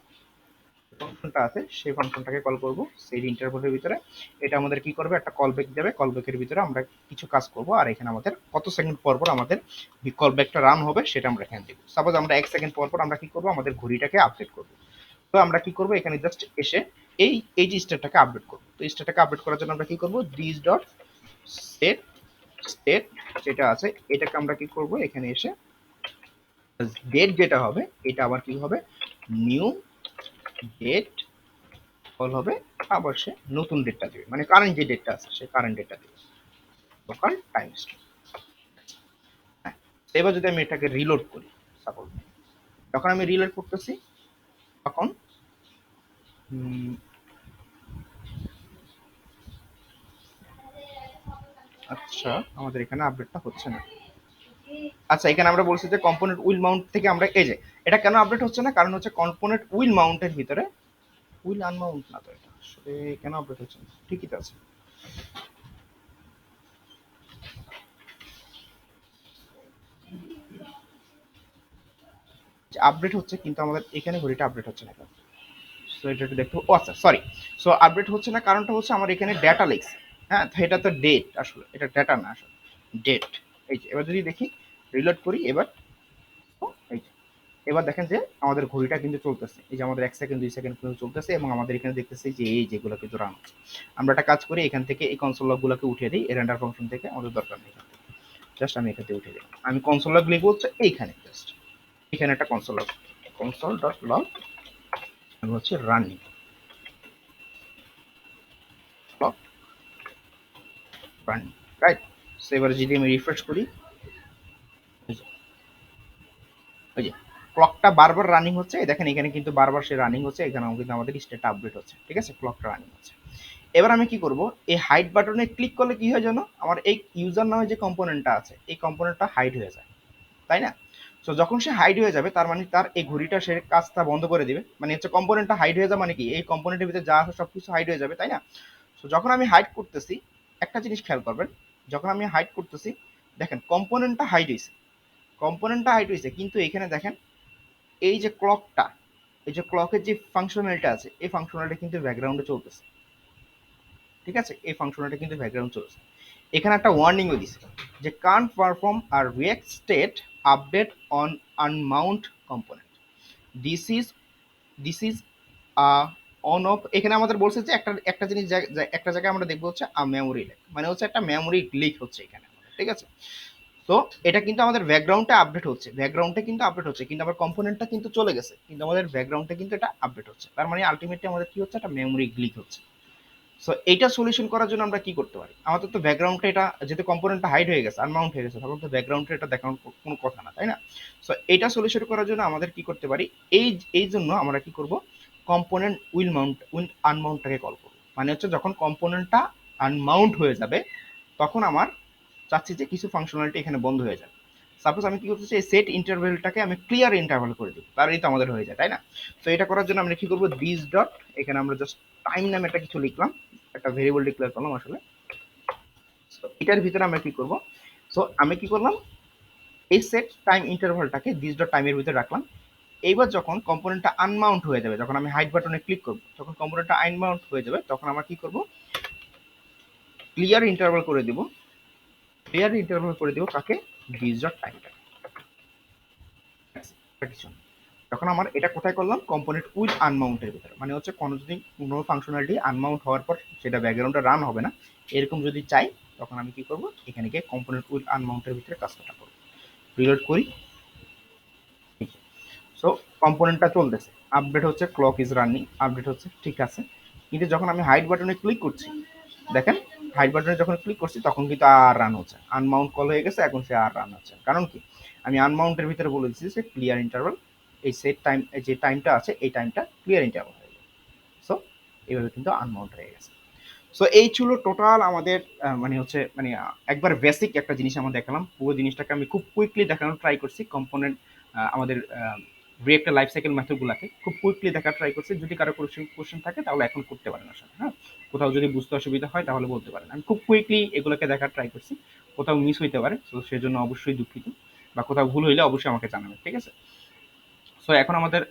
ফাংশনটা আছে সেই ফাংশনটাকে কল করব সেই ইন্টারভালের ভিতরে। এটা আমাদের কি করবে, একটা কল ব্যাক দেবে, কল ব্যাকের ভিতরে আমরা কিছু কাজ করব, আর এখানে আমাদের কত সেকেন্ড পর পর আমাদের কল ব্যাকটা রান হবে সেটা আমরা এখানে দেব। সাপোজ আমরা 1 সেকেন্ড পর পর আমরা কি করব, আমাদের ঘড়িটাকে আপডেট করব। তো আমরা কি করব, এখানে জাস্ট এসে এই এই যে স্টেটটাকে আপডেট করব। তো স্টেটটাকে আপডেট করার জন্য আমরা কি করব, দিস ডট সেট স্টেট যেটা আছে এটাকে আমরা কি করব, এখানে এসে ডেট যেটা হবে এটা আবার কি হবে, নিউ ডেট কল হবে, আবার সে নতুন ডেটটা দেবে, মানে কারেন্ট যে ডেটটা আছে সে কারেন্ট ডেটটা দেবে, লোকাল টাইম স্ট্রিম। হ্যাঁ এবার যদি আমি এটাকে রিলোড করি, সাপোজ যখন আমি রিলোড করতেছি তখন আচ্ছা আমাদের এখানে আপডেটটা হচ্ছে না। আচ্ছা এখানে আমরা বলছি যে কম্পোনেন্ট উইল মাউন্ট থেকে আমরা, এই যে এটা কেন আপডেট হচ্ছে না, কারণ হচ্ছে কম্পোনেন্ট উইল মাউন্টের ভিতরে, উইল আনমাউন্ট না, তো এটা আসলে কেন আপডেট হচ্ছে না, ঠিকই তো আছে। আপডেট হচ্ছে কিন্তু আমাদের এখানে ঘড়িটা আপডেট হচ্ছে না। সো এটা একটু দেখতে, ও আচ্ছা সরি। সো আপডেট হচ্ছে না, কারণটা হচ্ছে আমার এখানে ডেটা লিখছে। হ্যাঁ তো এটা তো ডেট, আসলে এটা ডেটা না, আসলে ডেট। এই যে এবার যদি দেখি, রিলোড করি এবার, এই যে এবার দেখেন যে আমাদের ঘড়িটা কিন্তু চলতেছে, এই যে আমাদের 1 সেকেন্ড 2 সেকেন্ড কিন্তু চলতেছে, এবং আমাদের এখানে দেখতেছি যে এই যেগুলো কিন্তু রান হচ্ছে। আমরা একটা কাজ করি, এখান থেকে এই কনসোল লগগুলোকে উঠিয়ে দিই, এই রেন্ডার ফাংশন থেকে আমাদের দরকার নেই, জাস্ট আমি এখান থেকে উঠিয়ে দিই। আমি কনসোল লগ লিখবো হচ্ছে এইখানে, জাস্ট এখানে একটা console log, console dot log আমি হচ্ছে running log running, right. So এবারে যদি আমি রিফ্রেশ করি, ওই যে ক্লকটা বারবার রানিং হচ্ছে, দেখেন এখানে কিন্তু বারবার সে রানিং হচ্ছে, এখানে কিন্তু আমাদের স্টেট আপডেট হচ্ছে, ঠিক আছে, ক্লকটা রানিং হচ্ছে। এবার আমি কি করব, এই হাইড বাটনে ক্লিক করলে কি হয় জানো, আমার এই ইউজার নামে যে কম্পোনেন্টটা আছে এই কম্পোনেন্টটা হাইড হয়ে যায়, তাই না? সো যখন সে হাইড হয়ে যাবে তার মানে তার এই ঘড়িটা সে কাজটা বন্ধ করে দিবে, মানে হচ্ছে কম্পোনেন্টটা হাইড হয়ে যাবে, মানে কি এই কম্পোনেন্টের ভিতরে যা আছে সবকিছু হাইড হয়ে যাবে, তাই না? সো যখন আমি হাইড করতেছি, একটা জিনিস খেয়াল করবেন, যখন আমি হাইড করতেছি দেখেন কম্পোনেন্টটা হাইড হয়েছে, কম্পোনেন্টটা হাইড হয়েছে, কিন্তু এখানে দেখেন এই যে ক্লকটা, এই যে ক্লকের যে ফাংশনালিটি আছে এই ফাংশনালিটি কিন্তু ব্যাকগ্রাউন্ডে চলতেছে, ঠিক আছে, এই ফাংশনালিটি কিন্তু ব্যাকগ্রাউন্ড চলছে। এখানে একটা ওয়ার্নিংও দিছে যে কান্ট পারফর্ম আর react state update on unmount component, this is this is on off. এখানে আমাদের বলছে যে একটা একটা জিনিস একটা জায়গায় আমরা দেখবো হচ্ছে মেমোরি লিক, মানে হচ্ছে একটা মেমোরি লিক হচ্ছে এখানে, ঠিক আছে। তো এটা কিন্তু আমাদের ব্যাকগ্রাউন্ডে আপডেট হচ্ছে, ব্যাকগ্রাউন্ডে কিন্তু আপডেট হচ্ছে, কিন্তু আমার কম্পোনেন্টটা কিন্তু চলে গেছে, কিন্তু আমাদের ব্যাকগ্রাউন্ডে কিন্তু এটা আপডেট হচ্ছে, তার মানে আলটিমেটলি আমাদের কি হচ্ছে, একটা মেমোরি লিক হচ্ছে। সো এইটা সলিউশন করার জন্য আমরা কি করতে পারি, আমাদের তো ব্যাকগ্রাউন্ডে এটা যেহেতু কম্পোনেন্টটা হাইড হয়ে গেছে, আনমাউন্ট হয়ে গেছে, তখন তো ব্যাকগ্রাউন্ডে এটা দেখানোর কোনো কথা না, তাই না। সো এটা সলিউশন করার জন্য আমাদের কি করতে পারি, এই এই জন্য আমরা কি করব, কম্পোনেন্ট উইল আনমাউন্টটাকে কল করব। মানে হচ্ছে যখন কম্পোনেন্টটা আনমাউন্ট হয়ে যাবে তখন আমার চাচ্ছি যে কিছু ফাংশনালিটি এখানে বন্ধ হয়ে যাবে। সাপোজ আমি কি করতে চাই, সেট ইন্টারভেলটাকে আমি ক্লিয়ার ইন্টারভেল করে দিব, তারই তো আমাদের হয়ে যায়, তাই না। তো এটা করার জন্য আমরা কি করব, দিস ডট, এখানে আমরা জাস্ট টাইম নামে একটা কিছু লিখলাম, একটা ভেরিয়েবল ডিক্লেয়ার করলাম আসলে। এটার ভিতরে আমরা কি করব, সো আমি কি করলাম, এই সেট টাইম ইন্টারভালটাকে দিস ডট টাইমের ভিতরে রাখলাম। এইবার যখন কম্পোনেন্টটা আনমাউন্ট হয়ে যাবে, যখন আমি হাইড বাটনে ক্লিক করব, যখন কম্পোনেন্টটা আনমাউন্ট হয়ে যাবে তখন আমরা কি করব, ক্লিয়ার ইন্টারভাল করে দিব, ক্লিয়ার ইন্টারভাল করে দিব কাকে, দিস ডট টাইমটা। তখন আমার এটা কোথায় করলাম, কম্পোনেন্ট উইথ আনমাউন্টের ভিতরে, মানে হচ্ছে কোনো যদি কোনো ফাংশনালিটি আনমাউন্ট হওয়ার পর সেটা ব্যাকগ্রাউন্ডে রান হবে না, এরকম যদি চাই তখন আমি কি করব, এখানে গিয়ে কম্পোনেন্ট উইথ আনমাউন্টের ভিতরে কাজটা করব, রিলোড করি। সো কম্পোনেন্টটা চলতেছে, আপডেট হচ্ছে, ক্লক ইজ রানিং, আপডেট হচ্ছে, ঠিক আছে। কিন্তু যখন আমি হাইড বাটনে ক্লিক করছি, দেখেন হাইড বাটনে যখন ক্লিক করছি তখন কিন্তু আর রান হচ্ছে, আনমাউন্ট কল হয়ে গেছে, এখন সে আর রান হচ্ছে, কারণ কি, আমি আনমাউন্টের ভিতরে বলে দিচ্ছি যে ক্লিয়ার ইন্টারভাল, এই সেট টাইম যে টাইমটা আছে এই টাইমটা ক্লিয়ার ইন্টারভাল হয়ে যাবে। সো এইভাবে কিন্তু আনমাউন্ট হয়ে গেছে। সো এই ছিল টোটাল আমাদের মানে হচ্ছে মানে একবার বেসিক একটা জিনিস আমরা দেখালাম, পুরো জিনিসটাকে আমি খুব কুইকলি দেখানোর ট্রাই করছি, কম্পোনেন্ট আমাদের রিয়েক্টের লাইফ সাইকেল মেথডগুলোকে খুব কুইকলি দেখার ট্রাই করছি। যদি কারো কোশ্চেন থাকে তাহলে এখন করতে পারেন আসলে, হ্যাঁ, কোথাও যদি বুঝতে অসুবিধা হয় তাহলে বলতে পারেন। আমি খুব কুইকলি এগুলোকে দেখার ট্রাই করছি, কোথাও মিস হইতে পারে, তো সেজন্য অবশ্যই দুঃখিত, বা কোথাও ভুল হইলে অবশ্যই আমাকে জানাবেন, ঠিক আছে। সো এখন আমাদের